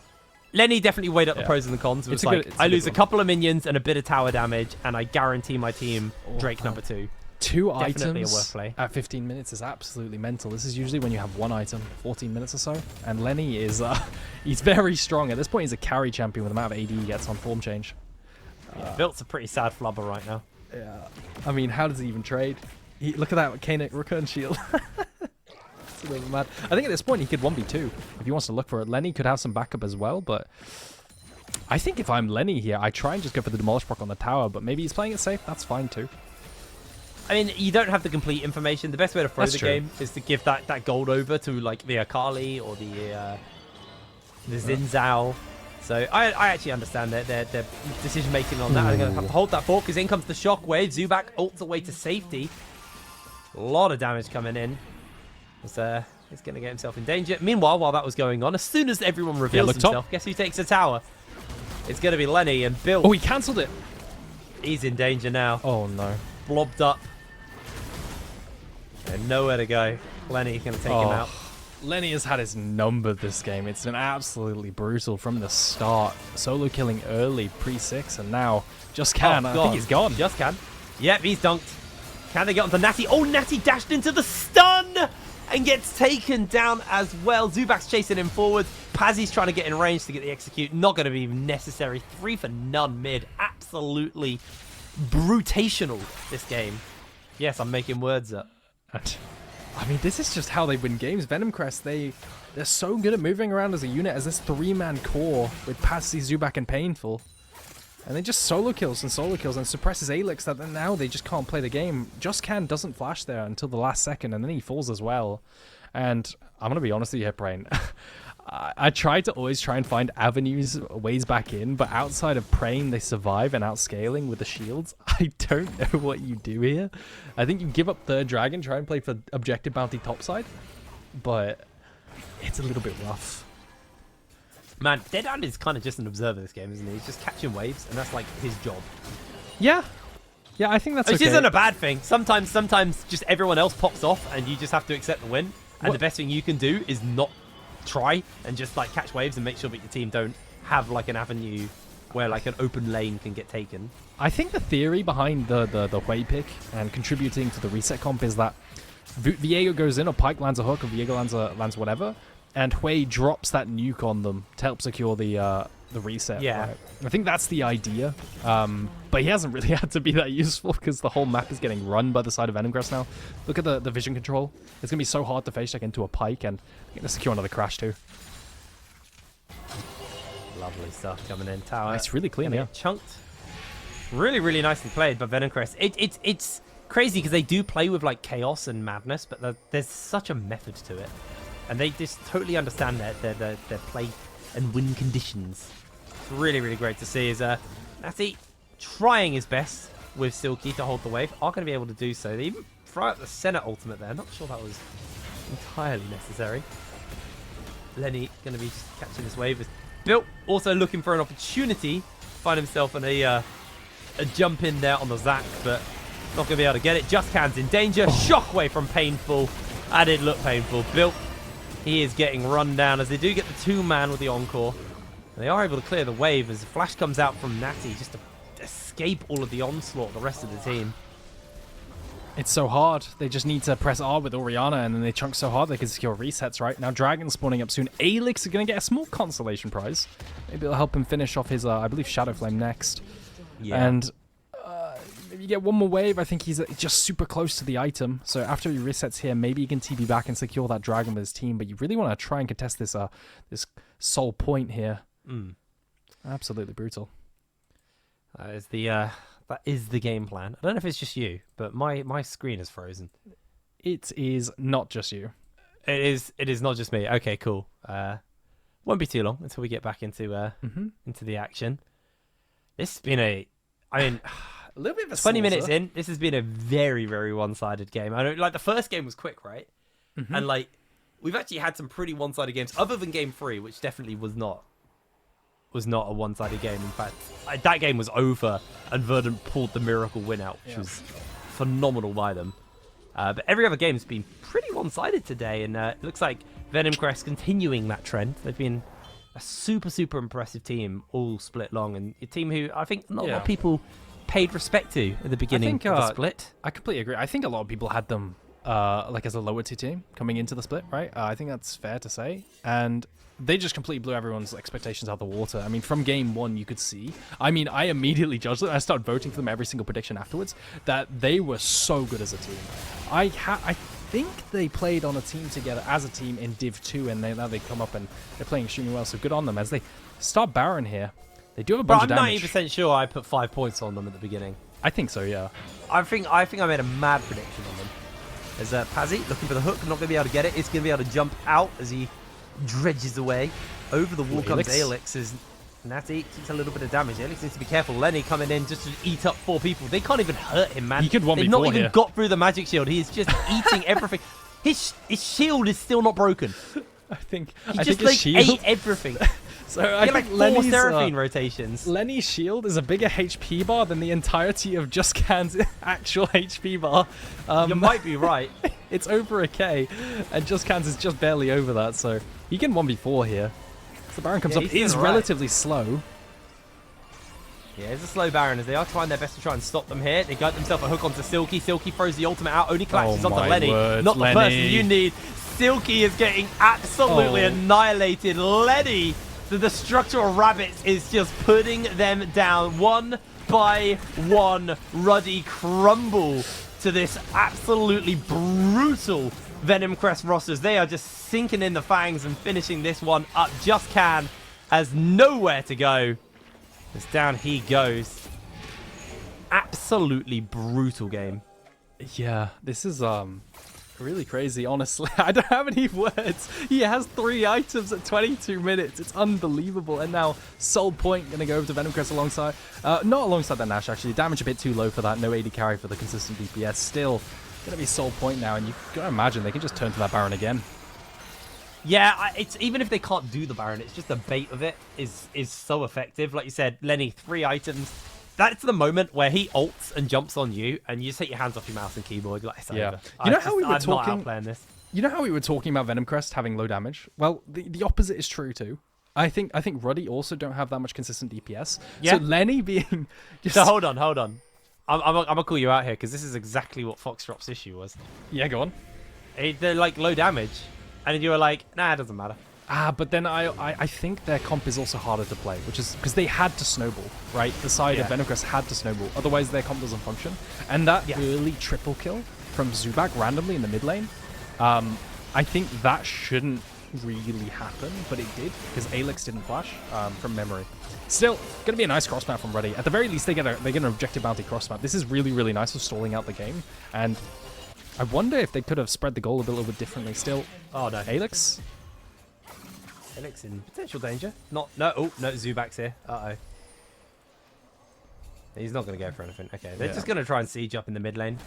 Lenny definitely weighed up the pros and the cons. It was like, I lose a couple of minions and a bit of tower damage, and I guarantee my team Drake number 2. 2 Definitely items a worth play. at 15 minutes is absolutely mental. This is usually when you have 1 item, 14 minutes or so. And Lenny is, he's very strong. At this point, he's a carry champion with the amount of AD he gets on form change. Yeah, Built's a pretty sad flubber right now. Yeah. I mean, how does he even trade? Look at that Kanek return shield. It's a little mad. I think at this point, he could 1v2 if he wants to look for it. Lenny could have some backup as well, but I think if I'm Lenny here, I try and just go for the demolish proc on the tower, but maybe he's playing it safe. That's fine too. I mean, you don't have the complete information. The best way to throw That's the true. game is to give that gold over to, like, the Akali or the Xin Zhao. So I actually understand their decision-making on that. They're going to have to hold that fort because in comes the shockwave. Zubak ults away to safety. A lot of damage coming in. He's going to get himself in danger. Meanwhile, while that was going on, as soon as everyone reveals himself, guess who takes the tower? It's going to be Lenny and Bill. Oh, he cancelled it. He's in danger now. Oh, no. Blobbed up. And nowhere to go. Lenny's going to take him out. Lenny has had his number this game. It's been absolutely brutal from the start. Solo killing early, pre-6, and now Just Can. I think he's gone. Just Can. Yep, he's dunked. Can they get onto Natty? Oh, Natty dashed into the stun and gets taken down as well. Zubak's chasing him forward. Pazzy's trying to get in range to get the execute. Not going to be necessary. 3 for none mid. Absolutely brutational, this game. Yes, I'm making words up. I mean, this is just how they win games. VenomCrest, they're so good at moving around as a unit, as this 3-man core with Patsy, Zubak, and Painful. And they just solo kills and suppresses Alix that now they just can't play the game. Just Can doesn't flash there until the last second, and then he falls as well. And I'm going to be honest with you here, Brain. I try to always try and find avenues, ways back in, but outside of praying they survive and outscaling with the shields, I don't know what you do here. I think you give up third dragon, try and play for objective bounty topside, but it's a little bit rough. Man, Deadhand is kind of just an observer this game, isn't he? He's just catching waves, and that's like his job. Yeah. Yeah, I think that's Which okay. isn't a bad thing. Sometimes just everyone else pops off, and you just have to accept the win. And the best thing you can do is not try and just like catch waves and make sure that your team don't have like an avenue where like an open lane can get taken. I think the theory behind the Hui pick and contributing to the reset comp is that Viego goes in, or Pyke lands a hook, or Viego lands whatever, and Hui drops that nuke on them to help secure the reset. Yeah. Right? I think that's the idea. But he hasn't really had to be that useful because the whole map is getting run by the side of VenomCrest now. Look at the vision control. It's going to be so hard to face check into a Pyke, and going to secure another crash too. Lovely stuff coming in. Tower. It's really clean, yeah. Chunked. Really, really nicely played by VenomCrest. It's crazy because they do play with like chaos and madness, but there's such a method to it. And they just totally understand their play and win conditions. It's really, really great to see. Is Natty trying his best with Silky to hold the wave. Are going to be able to do so. They even throw out the Senate ultimate there. Not sure that was entirely necessary. Lenny going to be just catching this wave. Built also looking for an opportunity to find himself in a jump in there on the Zac, but not going to be able to get it. Just Can's in danger. Shockwave from Painful. That did look painful. Built. He is getting run down as they do get the 2-man with the Encore. And they are able to clear the wave as the flash comes out from Natty just to escape all of the onslaught of the rest of the team. It's so hard. They just need to press R with Orianna, and then they chunk so hard they can secure resets, right? Now Dragon's spawning up soon. Alix is going to get a small consolation prize. Maybe it'll help him finish off his, I believe, Shadow Flame next. Yeah. And if you get one more wave, I think he's just super close to the item. So after he resets here, maybe he can TP back and secure that Dragon with his team. But you really want to try and contest this this soul point here. Absolutely brutal. That is the game plan. I don't know if it's just you, but my screen is frozen. It is not just you. It is not just me. Okay, cool. Won't be too long until we get back into the action. This has been a little bit of a 20 minutes in. This has been a very, very one-sided game. I know, like the first game was quick, right? And like we've actually had some pretty one-sided games, other than game 3, which definitely was not a one-sided game. In fact, that game was over, and Verdant pulled the miracle win out, which was phenomenal by them. But every other game's been pretty one-sided today, and it looks like VenomCrest continuing that trend. They've been a super, super impressive team, all split long, and a team who I think not a lot of people paid respect to at the beginning of the split. I completely agree. I think a lot of people had them like as a lower tier team coming into the split, right? I think that's fair to say. And they just completely blew everyone's expectations out of the water. I mean, from game 1, you could see. I mean, I immediately judged them. I started voting for them every single prediction afterwards. That they were so good as a team. I think they played on a team together as a team in Div 2, and now they come up and they're playing extremely well. So good on them as they start Baron here. They do have a bunch of damage. I'm 90% sure I put 5 points on them at the beginning. I think so, yeah. I think I made a mad prediction on them. There's Pazzy looking for the hook, not going to be able to get it. He's going to be able to jump out as he dredges away. Over the wall comes Alix as Natty takes a little bit of damage. Alix needs to be careful. Lenny coming in just to eat up 4 people. They can't even hurt him, man. He could 1v4 They've not even here. got through the magic shield. He is just eating everything. His shield is still not broken. I think He just his shield, ate everything. So I Get like think 4 Lenny's, Seraphine rotations. Lenny's shield is a bigger HP bar than the entirety of Just Can's actual HP bar. You might be right. It's over a K, and Just Can's is just barely over that, so he can 1v4 here. So the Baron comes Yeah, up, he's is doing alright. relatively slow. Yeah, it's a slow Baron as they are trying their best to try and stop them here. They got themselves a hook onto Silky. Silky throws the ultimate out, only collapses Oh onto my Lenny. word, Not the Lenny. person you need. Silky is getting absolutely Oh. annihilated. Lenny, the destructor rabbits, is just putting them down one by one. Ruddy crumble to this absolutely brutal Venom Crest rosters. They are just sinking in the fangs and finishing this one up. Just Can has nowhere to go. As down he goes. Absolutely brutal game. Yeah, this is really crazy, honestly. I don't have any words. He has 3 items at 22 minutes. It's unbelievable. And now Soul Point going to go over to Venom Crest alongside. Not alongside that Nash, actually. Damage a bit too low for that. No AD carry for the consistent DPS. Still going to be Soul Point now. And you've got to imagine they can just turn to that Baron again. Yeah, it's even if they can't do the Baron, it's just the bait of it is so effective. Like you said, Lenny, 3 items. That's the moment where he ults and jumps on you, and you just take your hands off your mouse and keyboard. You're like, it's Yeah. over. You know how we were I'm talking- not outplaying this. You know how we were talking about Venom Crest having low damage? Well, the opposite is true too. I think Ruddy also don't have that much consistent DPS. Yeah. So Lenny being just... So hold on. I'm gonna call you out here because this is exactly what Foxdrop's issue was. Yeah, go on. They're like low damage, and you were like, nah, it doesn't matter. But then I think their comp is also harder to play, which is because they had to snowball, right? The side of Venom Crest had to snowball, otherwise their comp doesn't function. And that early triple kill from Zubak randomly in the mid lane, I think that shouldn't really happen, but it did because Alex didn't flash from memory. Still, gonna be a nice cross map from Ruddy. At the very least, they get an objective bounty cross map. This is really, really nice for stalling out the game. And I wonder if they could have spread the goal a little bit differently. Still, Oh no, Alex. Alex in potential danger. No, Zubak's here. Uh-oh. He's not going to go for anything. Okay, they're just going to try and siege up in the mid lane.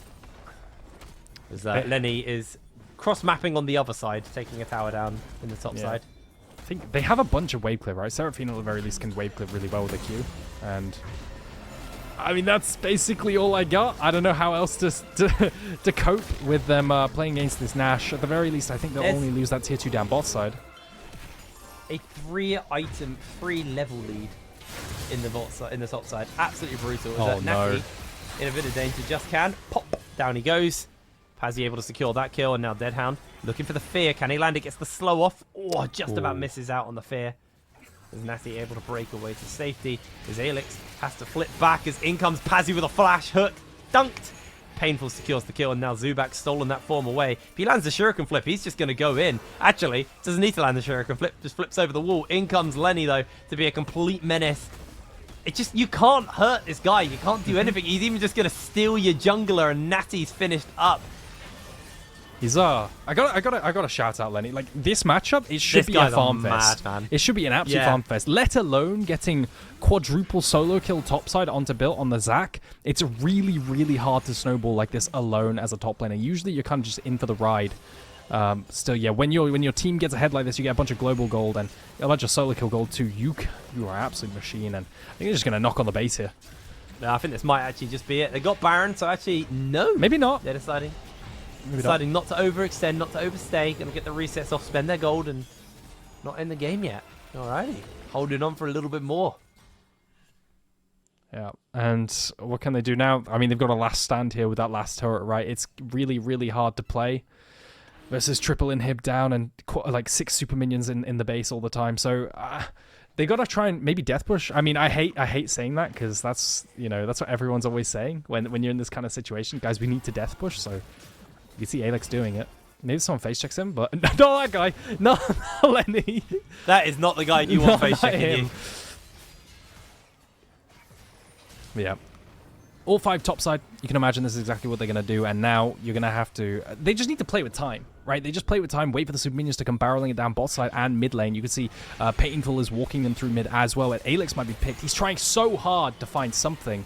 As Lenny is cross-mapping on the other side, taking a tower down in the top side. I think they have a bunch of wave clear, right? Seraphine at the very least can wave clear really well with a Q. And I mean, that's basically all I got. I don't know how else to cope with them playing against this Nash. At the very least, I think they'll only lose that tier 2 down bot side. A 3-item, 3-level lead in the top side. Absolutely brutal. Oh, no. In a bit of danger. Just Can. Pop. Down he goes. Pazzy able to secure that kill, and now Deadhound looking for the fear. Can he land it? Gets the slow off. Oh, just about misses out on the fear. Is Natty able to break away to safety? As Alex has to flip back as in comes Pazzy with a flash hook. Dunked. Painful secures the kill, and now Zubak's stolen that form away. If he lands the Shuriken flip, he's just going to go in. Actually, doesn't need to land the Shuriken flip, just flips over the wall. In comes Lenny, though, to be a complete menace. You can't hurt this guy. You can't do anything. He's even just going to steal your jungler, and Natty's finished up. He's I gotta shout out Lenny. Like, this matchup, it should be a farm fest. Man. It should be an absolute farm fest. Let alone getting quadruple solo kill topside onto built on the Zac. It's really, really hard to snowball like this alone as a top laner. Usually you're kind of just in for the ride. Still, yeah, when your team gets ahead like this, you get a bunch of global gold and a bunch of solo kill gold too. You are an absolute machine, and I think they're just gonna knock on the base here. No, I think this might actually just be it. They got Baron, so actually, no. Maybe not. They're deciding not to overextend, not to overstay. Gonna get the resets off, spend their gold, and not in the game yet. Alrighty. Holding on for a little bit more. Yeah, and what can they do now? I mean, they've got a last stand here with that last turret, right? It's really, really hard to play versus triple inhib down and like 6 super minions in the base all the time. So they got to try and maybe death push. I mean, I hate saying that because that's what everyone's always saying when you're in this kind of situation. Guys, we need to death push. So you see Alex doing it. Maybe someone face checks him, but not that guy. Not Lenny. That is not the guy you want face checking you. Yeah. All 5 topside, you can imagine this is exactly what they're going to do, and now you're going to have to... They just need to play with time, right? They just play with time, wait for the super minions to come barreling it down bot side and mid lane. You can see Painful is walking them through mid as well, and Alex might be picked. He's trying so hard to find something,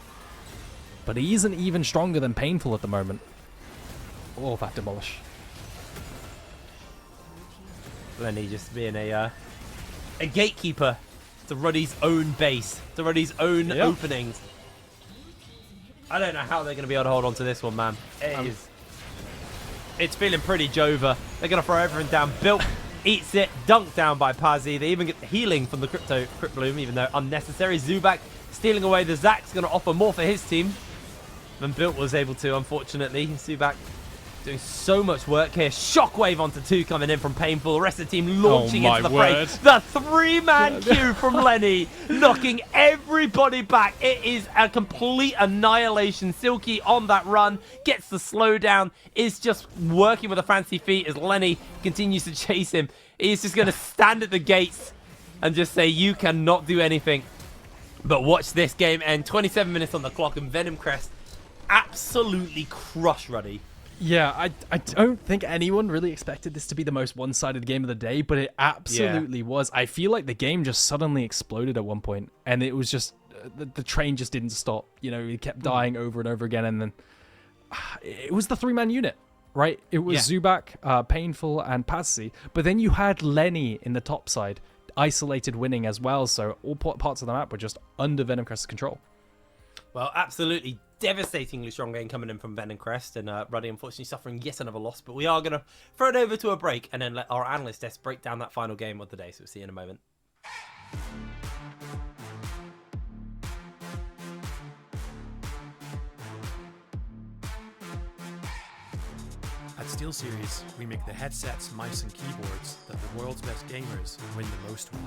but he isn't even stronger than Painful at the moment. Oh, that demolish. Lenny just being a gatekeeper to Ruddy's own base, to Ruddy's own openings. I don't know how they're going to be able to hold on to this one, man. It's feeling pretty Jova. They're going to throw everything down. Built eats it, dunked down by Pazzi. They even get the healing from the Crypt Bloom, even though unnecessary. Zubac stealing away the Zack's going to offer more for his team than Built was able to, unfortunately. Zubac doing so much work here. Shockwave onto 2 coming in from Painful. The rest of the team launching into the fray. The 3-man queue from Lenny, knocking everybody back. It is a complete annihilation. Silky on that run, gets the slowdown, is just working with a fancy feet as Lenny continues to chase him. He's just going to stand at the gates and just say, you cannot do anything. But watch this game end. 27 minutes on the clock, and Venom Crest absolutely crush Ruddy. Yeah, I don't think anyone really expected this to be the most one-sided game of the day, but it absolutely was. I feel like the game just suddenly exploded at one point, and it was just the train just didn't stop. You know, it kept dying over and over again, and then it was the 3-man unit, right? It was Zubac, Painful, and Pazzi, but then you had Lenny in the top side, isolated winning as well, so all parts of the map were just under Venom Crest's control. Well, absolutely devastatingly strong game coming in from Venom Crest, and Ruddy unfortunately suffering yet another loss, but we are going to throw it over to a break and then let our analyst desk break down that final game of the day, so we'll see you in a moment. At SteelSeries, we make the headsets, mice and keyboards that the world's best gamers win the most with.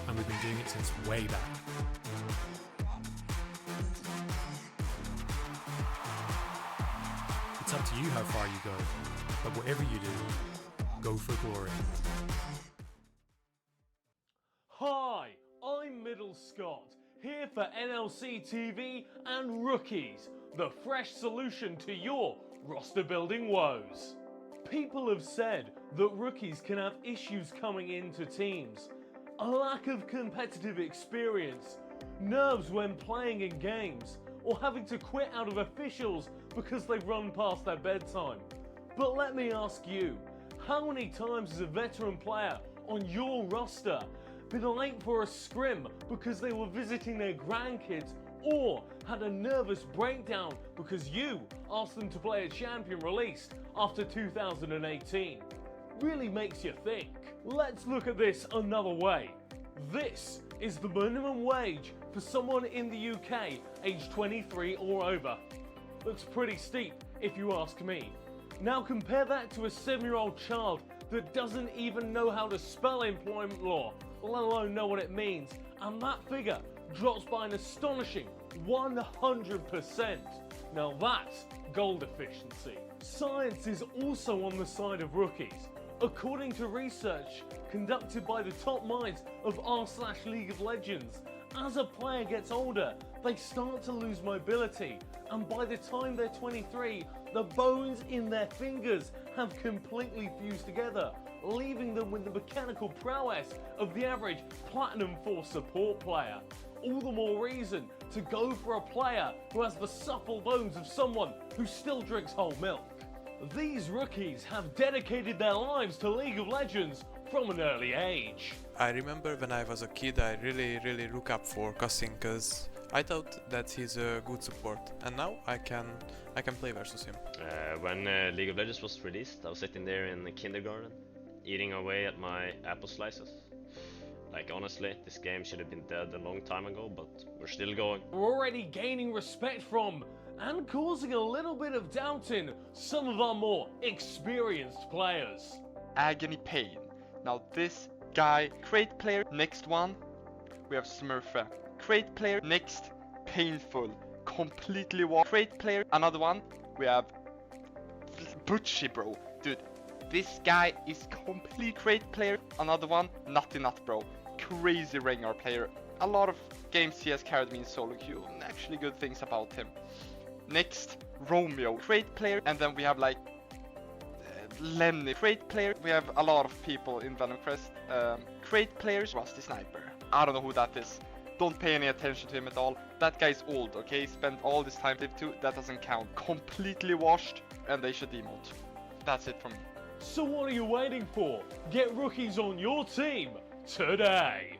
And we've been doing it since way back. It's up to you how far you go, but whatever you do, go for glory. Hi, I'm Middle Scott, here for NLC TV and Rookies, the fresh solution to your roster building woes. People have said that rookies can have issues coming into teams, a lack of competitive experience, nerves when playing in games, or having to quit out of officials because they've run past their bedtime. But let me ask you, how many times has a veteran player on your roster been late for a scrim because they were visiting their grandkids, or had a nervous breakdown because you asked them to play a champion released after 2018? Really makes you think. Let's look at this another way. This is the minimum wage for someone in the UK aged 23 or over. Looks pretty steep if you ask me. Now compare that to a 7-year-old child that doesn't even know how to spell employment law, let alone know what it means, and that figure drops by an astonishing 100%. Now that's gold efficiency. Science is also on the side of rookies. According to research conducted by the top minds of r/League of Legends, as a player gets older, they start to lose mobility, and by the time they're 23, the bones in their fingers have completely fused together, leaving them with the mechanical prowess of the average Platinum 4 support player. All the more reason to go for a player who has the supple bones of someone who still drinks whole milk. These rookies have dedicated their lives to League of Legends from an early age. I remember when I was a kid, I really look up for Cassin because I thought that he's a good support, and now I can play versus him. When League of Legends was released, I was sitting there in the kindergarten, eating away at my apple slices. Like, honestly, this game should have been dead a long time ago, but we're still going. We're already gaining respect from and causing a little bit of doubt in some of our more experienced players. Agony Pain. Now this guy, great player. Next one, we have Smurfa. Great player. Next, Painful. Completely won. Great player. Another one, we have Butchie, bro. Dude, this guy is complete great player. Another one, Nutty Nut, bro. Crazy Rengar player. A lot of games he has carried me in solo queue. Actually good things about him. Next, Romeo, great player. And then we have like Lenny, great player. We have a lot of people in Venom Crest. Great players. Rusty Sniper. I don't know who that is. Don't pay any attention to him at all. That guy's old, okay? He spent all this time Div 2. That doesn't count. Completely washed, and they should demote. That's it from me. So what are you waiting for? Get rookies on your team today.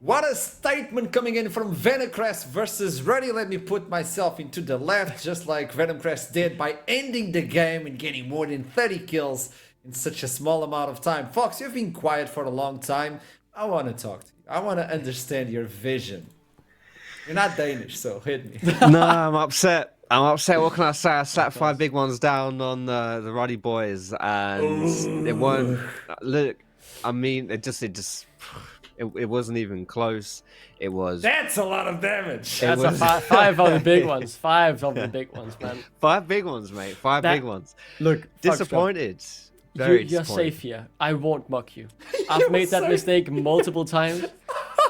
What a statement coming in from Venomcrest versus Ready. Let me put myself into the left, just like Venomcrest did by ending the game and getting more than 30 kills in such a small amount of time. Fox, you've been quiet for a long time. I want to talk to you. I want to understand your vision. You're not Danish, so hit me. No, I'm upset. What can I say? I slapped 5 big ones down on the Ruddy boys, and it won't. Look, I mean, it wasn't even close. It was. That's a lot of damage. That's a 5 of the big ones. 5 of the big ones, man. 5 big ones, mate. 5 big ones. Look, disappointed. You're safe here. I won't mock you. I've made that mistake multiple times.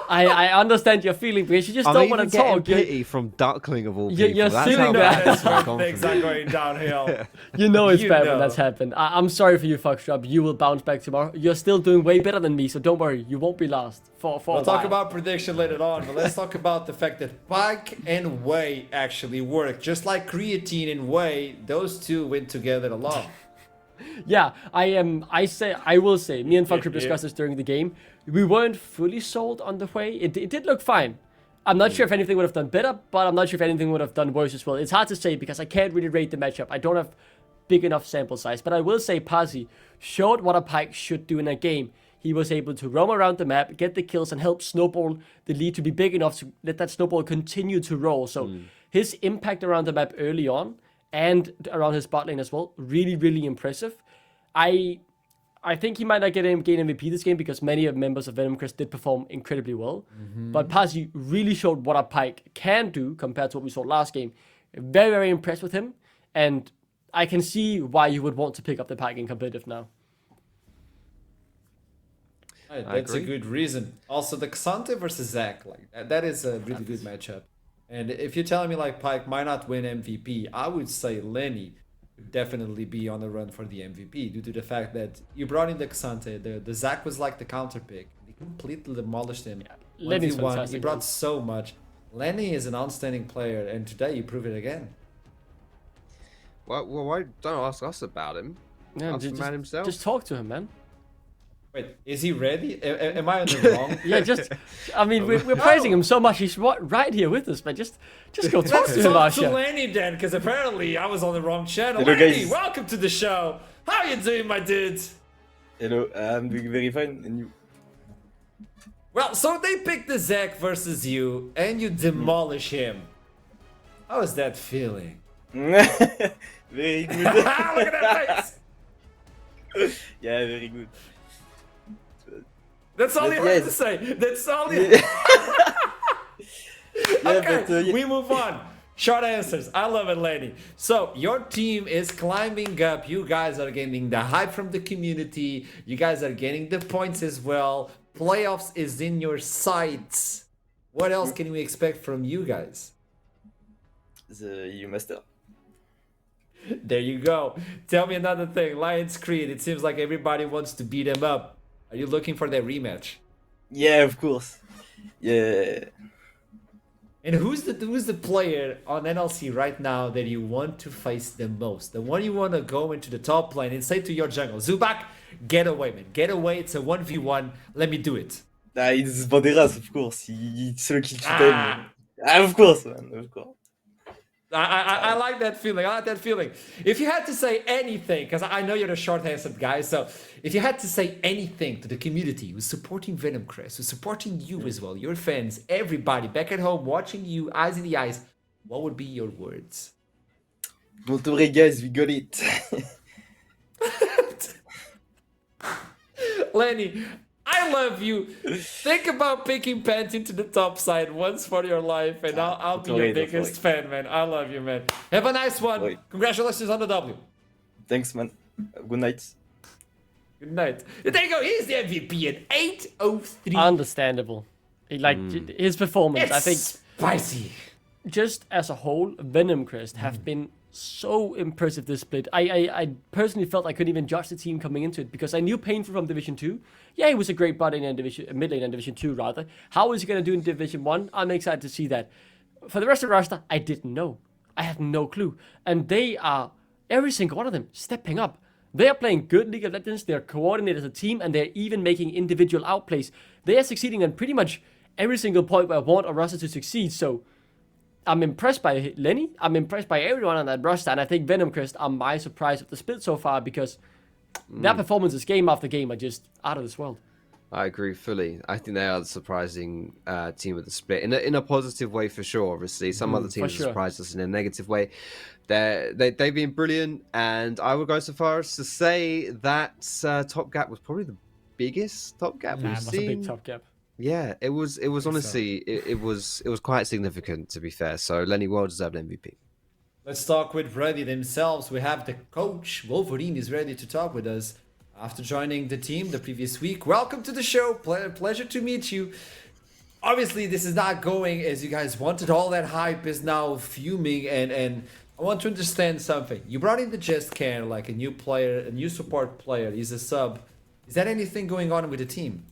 I understand your feeling because you just don't want to talk. Pity from Duckling of all people. You're feeling that. That's when things are going downhill. You know it's bad when that's happened. I'm sorry for you, Foxtrot. You will bounce back tomorrow. You're still doing way better than me, so don't worry. You won't be last for We'll a while. talk about prediction later on, but let's talk about the fact that Pike and Whey actually work. Just like creatine and Whey, those two went together a lot. Yeah, I will say, me and Foxtrot discussed this during the game. We weren't fully sold on the Whey. It did look fine. I'm not sure if anything would have done better, but I'm not sure if anything would have done worse as well. It's hard to say because I can't really rate the matchup. I don't have big enough sample size, but I will say Pazzi showed what a Pike should do in a game. He was able to roam around the map, get the kills, and help snowball the lead to be big enough to let that snowball continue to roll. So his impact around the map early on and around his bot lane as well, really, really impressive. I think he might not gain MVP this game because many of members of Venomcrest did perform incredibly well. But Pazzi really showed what a Pike can do compared to what we saw last game. Very, very impressed with him. And I can see why you would want to pick up the Pike in competitive now. That's a good reason. Also, the Xante versus Zac, like that is a really good matchup. And if you're telling me like Pike might not win MVP, I would say Lenny would definitely be on the run for the MVP due to the fact that you brought in the Xante. The Zac was like the counter pick. He completely demolished him. Lenny's 1v1. fantastic. He brought so much. Lenny is an outstanding player, and today you prove it again. Well, why don't ask us about him? Yeah, Ask the man himself. Just talk to him, man. Wait, is he ready? Am I on the wrong? Yeah, I mean, we're praising him so much. He's right here with us, man. Just go talk to him, Let's talk to Arsha. Lenny then, because apparently I was on the wrong channel. Hello, Lenny, guys. welcome to the show. How you doing, my dude? Hello, I'm doing very fine, and you? Well, so they picked the Zac versus you, and you demolish him. How is that feeling? Very good. Look at that face. Yeah, very good. That's all But you have yes. to say. That's all you. Yeah, We move on. Short answers. I love it, Lenny. So your team is climbing up. You guys are getting the hype from the community. You guys are getting the points as well. Playoffs is in your sights. What else can we expect from you guys? The EU Master. There you go. Tell me another thing. Lions Creed. It seems like everybody wants to beat him up. Are you looking for that rematch? Yeah, of course. Yeah. And who's the player on NLC right now that you want to face the most? The one you want to go into the top lane and say to your jungle, Zubak, get away, man. Get away. It's a 1v1. Let me do it. It's Banderas, of course. It's le kill totem. Of course, man. Of course. I like that feeling. I like that feeling. If you had to say anything, because I know you're a short-answered guy, so if you had to say anything to the community who's supporting Venomcrest, who's supporting you as well, your fans, everybody back at home watching you, eyes in the eyes, what would be your words? Don't worry, guys, we got it. Lenny, I love you. Think about picking Pant into the top side once for your life, and I'll be your biggest fan, man. I love you, man. Have a nice one. Wait. Congratulations on the W. Thanks, man. Good night. Good night. There you go. He's the MVP at 8:03. Understandable. His performance, It's I think, spicy. just as a whole, Venomcrest have been so impressive this split. I personally felt I couldn't even judge the team coming into it because I knew Painful from Division 2. Yeah, he was a great bot lane and mid lane in Division 2 rather. How is he going to do in Division 1? I'm excited to see that. For the rest of the roster, I didn't know. I had no clue. And they are, every single one of them, stepping up. They are playing good League of Legends, they're coordinated as a team, and they're even making individual outplays. They are succeeding on pretty much every single point where I want a roster to succeed. So I'm impressed by Lenny. I'm impressed by everyone on that roster, and I think Venomcrest are my surprise of the split so far because their performances game after game are just out of this world. I agree fully. I think they are the surprising team of the split in a positive way for sure. Obviously, some other teams have surprised us in a negative way. They've been brilliant, and I would go so far as to say that top gap was probably the biggest top gap we've seen. It was a big top gap. Yeah, it was honestly it was quite significant, to be fair. So Lenny, well deserved MVP. Let's talk with Ready themselves. We have the coach. Wolverine is ready to talk with us after joining the team the previous week. Welcome to the show. Pleasure to meet you. Obviously, this is not going as you guys wanted. All that hype is now fuming, and I want to understand something. You brought in the Just Can, like a new player, a new support player. He's a sub. Is there anything going on with the team?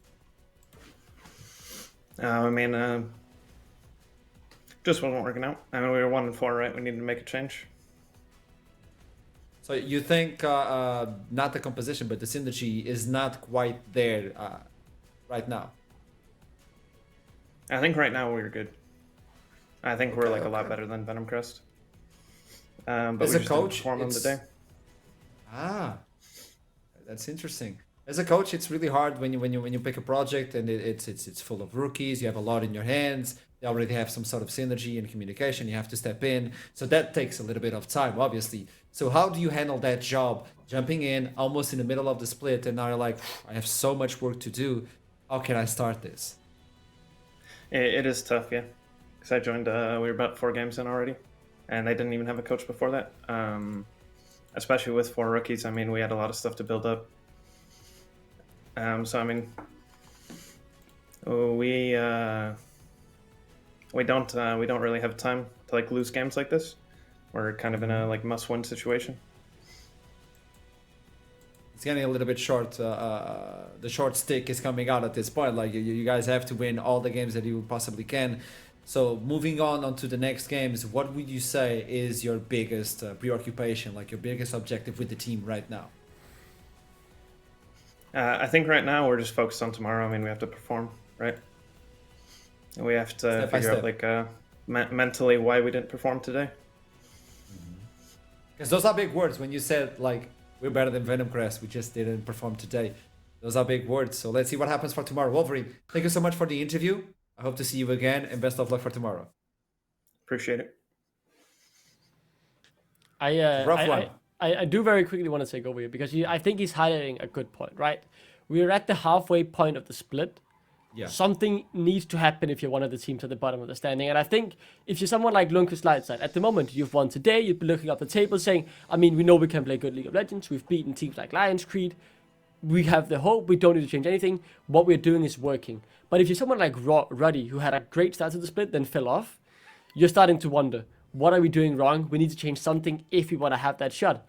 Just wasn't working out. I mean, we were 1-4, right? We needed to make a change. So you think not the composition, but the synergy is not quite there right now? I think right now we're good. I think we're like a lot better than Venomcrest. But as we a just coach, didn't perform on the day. That's interesting. As a coach, it's really hard when you pick a project and it's full of rookies. You have a lot in your hands. They already have some sort of synergy and communication. You have to step in, so that takes a little bit of time, obviously. So how do you handle that job? Jumping in almost in the middle of the split, and now you're like, I have so much work to do. How can I start this? It is tough, yeah. Because I joined, we were about 4 games in already, and they didn't even have a coach before that. Especially with 4 rookies, I mean, we had a lot of stuff to build up. So I mean, we don't really have time to like lose games like this. We're kind of in a like must-win situation. It's getting a little bit short. The short stick is coming out at this point. Like you guys have to win all the games that you possibly can. So moving on to the next games, what would you say is your biggest preoccupation, like your biggest objective with the team right now? I think right now we're just focused on tomorrow. I mean, we have to perform, right? And we have to figure out like mentally why we didn't perform today. Because those are big words. When you said like we're better than Venomcrest, we just didn't perform today. Those are big words. So let's see what happens for tomorrow. Wolverine, thank you so much for the interview. I hope to see you again, and best of luck for tomorrow. Appreciate it. I do very quickly want to take over here because I think he's highlighting a good point, right? We're at the halfway point of the split. Yeah. Something needs to happen if you're one of the teams at the bottom of the standing. And I think if you're someone like Lunkus Lightside, at the moment, you've won today, you'd be looking up the table saying, I mean, we know we can play good League of Legends. We've beaten teams like Lions Creed. We have the hope. We don't need to change anything. What we're doing is working. But if you're someone like Ruddy, who had a great start to the split, then fell off, you're starting to wonder, what are we doing wrong? We need to change something if we want to have that shot.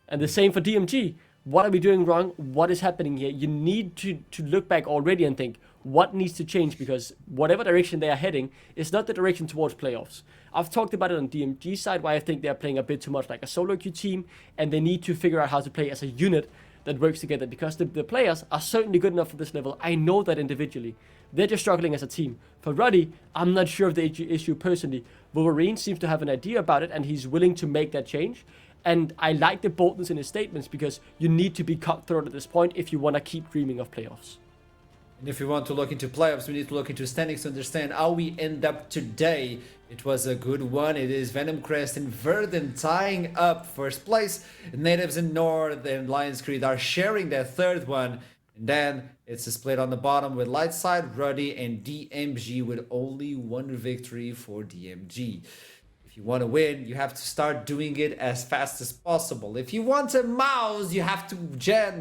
And the same for DMG. What are we doing wrong? What is happening here? You need to look back already and think, what needs to change? Because whatever direction they are heading is not the direction towards playoffs. I've talked about it on DMG side, why I think they're playing a bit too much like a solo queue team, and they need to figure out how to play as a unit that works together, because the players are certainly good enough for this level. I know that individually. They're just struggling as a team. For Ruddy, I'm not sure of the issue personally. Wolverine seems to have an idea about it, and he's willing to make that change. And I like the boldness in his statements, because you need to be cutthroat at this point if you want to keep dreaming of playoffs. And if we want to look into playoffs, we need to look into standings to understand how we end up today. It was a good one. It is Venomcrest and Verdant tying up first place. Natives in North and Lions Creed are sharing their third one. And then it's a split on the bottom with Lightside, Ruddy, and DMG with only one victory for DMG. If you want to win, you have to start doing it as fast as possible. If you want a mouse, you have to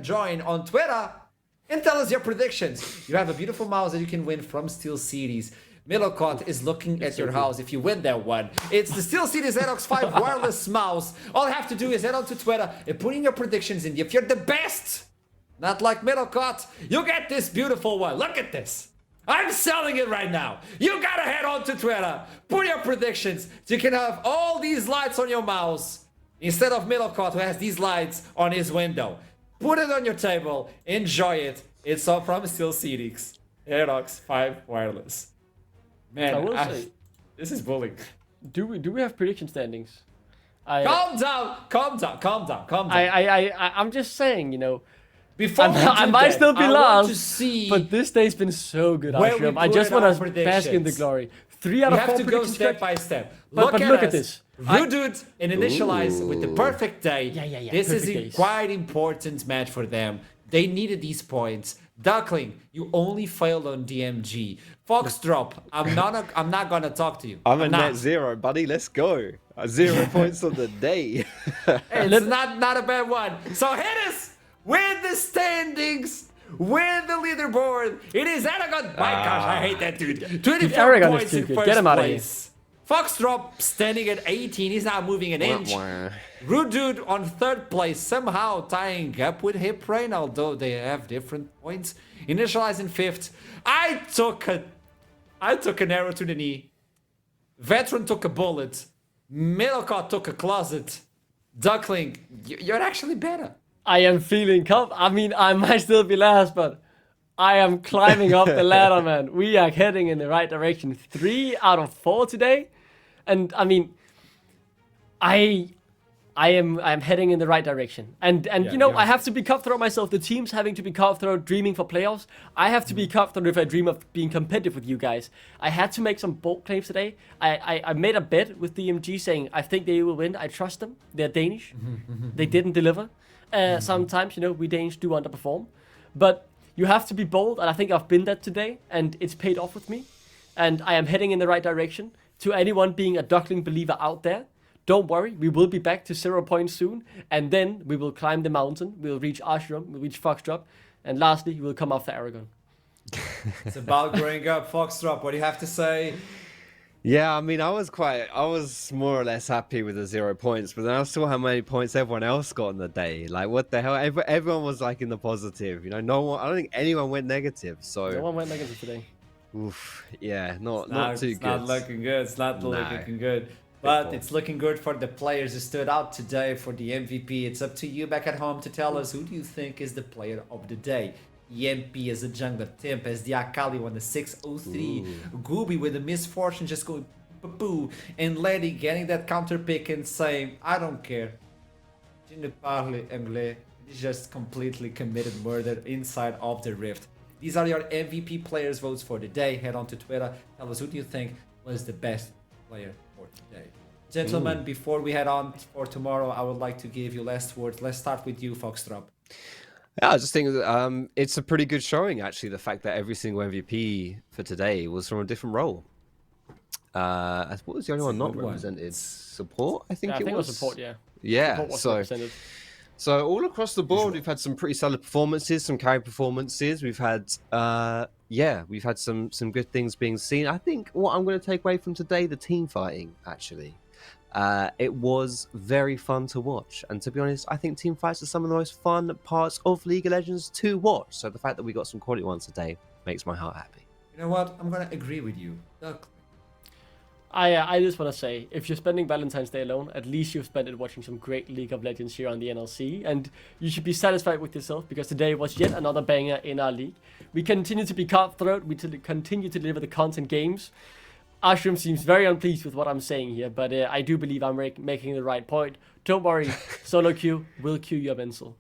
join on Twitter and tell us your predictions. You have a beautiful mouse that you can win from Steel Cities. Milocott is looking at your house if you win that one. It's the Steel Cities Xenox 5 wireless mouse. All you have to do is head on to Twitter and put in your predictions in. If you're the best, not like Milocott, you get this beautiful one. Look at this. I'm selling it right now. You gotta head on to Twitter, put your predictions, so you can have all these lights on your mouse instead of Milocott, who has these lights on his window. Put it on your table, enjoy it. It's all from Steel Cities Xenox 5 wireless. Man, I will say, this is bullying. do we have prediction standings? Calm down, calm down, calm down, calm down. I'm just saying, you know. Before we do I might that, still be I want last, to see but this day's been so good, where we Ashram. I put just in want our to bask in the predictions. glory. 3 out We of 4 have to go predictions step correct. by step. But look at this. this. RUD and initialize with the perfect day. Yeah, This is perfect a days. quite important match for them. They needed these points. Duckling, you only failed on DMG. Foxdrop, I'm not gonna talk to you. I'm a net not. 0, buddy. Let's go. 0 points on the day. It's not a bad one. So hit us with the standings, with the leaderboard. It is Aragon. My gosh, I hate that dude. 24 Aragon is points too in good. first Get him out of here. place. Foxdrop standing at 18. He's not moving an inch. Rude Dude on 3rd place, somehow tying up with Hip Rain, although they have different points. Initialize in 5th. I took an arrow to the knee. Veteran took a bullet. Middlecott took a closet. Duckling, you're actually better. I am feeling I mean, I might still be last, but I am climbing up the ladder, man. We are heading in the right direction. 3 out of 4 today. And I mean, I am heading in the right direction. And you know, I have to be cutthroat myself. The team's having to be cutthroat, dreaming for playoffs. I have to be cutthroat if I dream of being competitive with you guys. I had to make some bold claims today. I made a bet with DMG saying I think they will win. I trust them. They're Danish. They didn't deliver. Sometimes, you know, we Danes do underperform. But you have to be bold, and I think I've been that today, and it's paid off with me. And I am heading in the right direction. To anyone being a Duckling believer out there, don't worry, we will be back to 0 points soon, and then we will climb the mountain, we'll reach Ashram, we'll reach Foxdrop, and lastly, we'll come after Aragon. It's about growing up. Foxdrop, what do you have to say? Yeah, I mean, I was more or less happy with the 0 points, but then I saw how many points everyone else got in the day. Like, what the hell? Everyone was like in the positive, you know. No one, I don't think anyone went negative. So no one went negative today. Oof, yeah, not too It's good. not looking good. It's not looking good. But it's looking good for the players who stood out today for the MVP. It's up to you back at home to tell us who do you think is the player of the day. EMP as a jungler, Temp as the Akali on the 603, Gooby with the misfortune just going boo, and Lady getting that counter pick and saying, I don't care. Je ne parle anglais. He just completely committed murder inside of the rift. These are your MVP players votes for the day. Head on to Twitter. Tell us who do you think was the best player for today. Gentlemen, before we head on for tomorrow, I would like to give you last words. Let's start with you, Foxdrop. Yeah, I just think it's a pretty good showing, actually, the fact that every single MVP for today was from a different role. What was the only one not represented? Support, I think it was. Support, yeah. Yeah, Support was so represented. So all across the board, we've had some pretty solid performances, some carry performances. We've had, we've had some good things being seen. I think what I'm going to take away from today, the team fighting, actually. It was very fun to watch. And to be honest, I think team fights are some of the most fun parts of League of Legends to watch. So the fact that we got some quality ones today makes my heart happy. You know what? I'm going to agree with you. Look. I just want to say, if you're spending Valentine's Day alone, at least you've spent it watching some great League of Legends here on the NLC, and you should be satisfied with yourself, because today was yet another banger in our league. We continue to be cutthroat, we continue to deliver the content games. Ashram seems very unpleased with what I'm saying here, but I do believe I'm making the right point. Don't worry, solo queue will queue your pencil.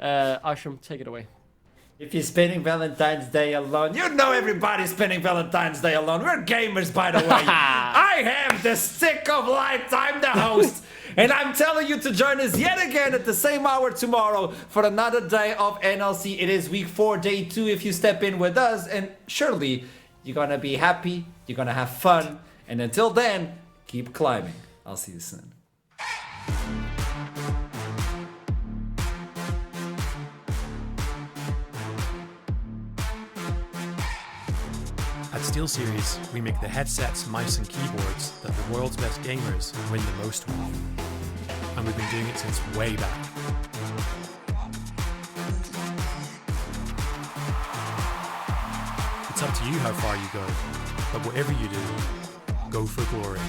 Ashram, take it away. If you're spending Valentine's Day alone, you know everybody's spending Valentine's Day alone. We're gamers, by the way. I have the stick of life. I'm the host. And I'm telling you to join us yet again at the same hour tomorrow for another day of NLC. It is week 4, day 2 if you step in with us. And surely you're going to be happy. You're going to have fun. And until then, keep climbing. I'll see you soon. At SteelSeries, we make the headsets, mice and keyboards that the world's best gamers win the most with. And we've been doing it since way back. It's up to you how far you go, but whatever you do, go for glory.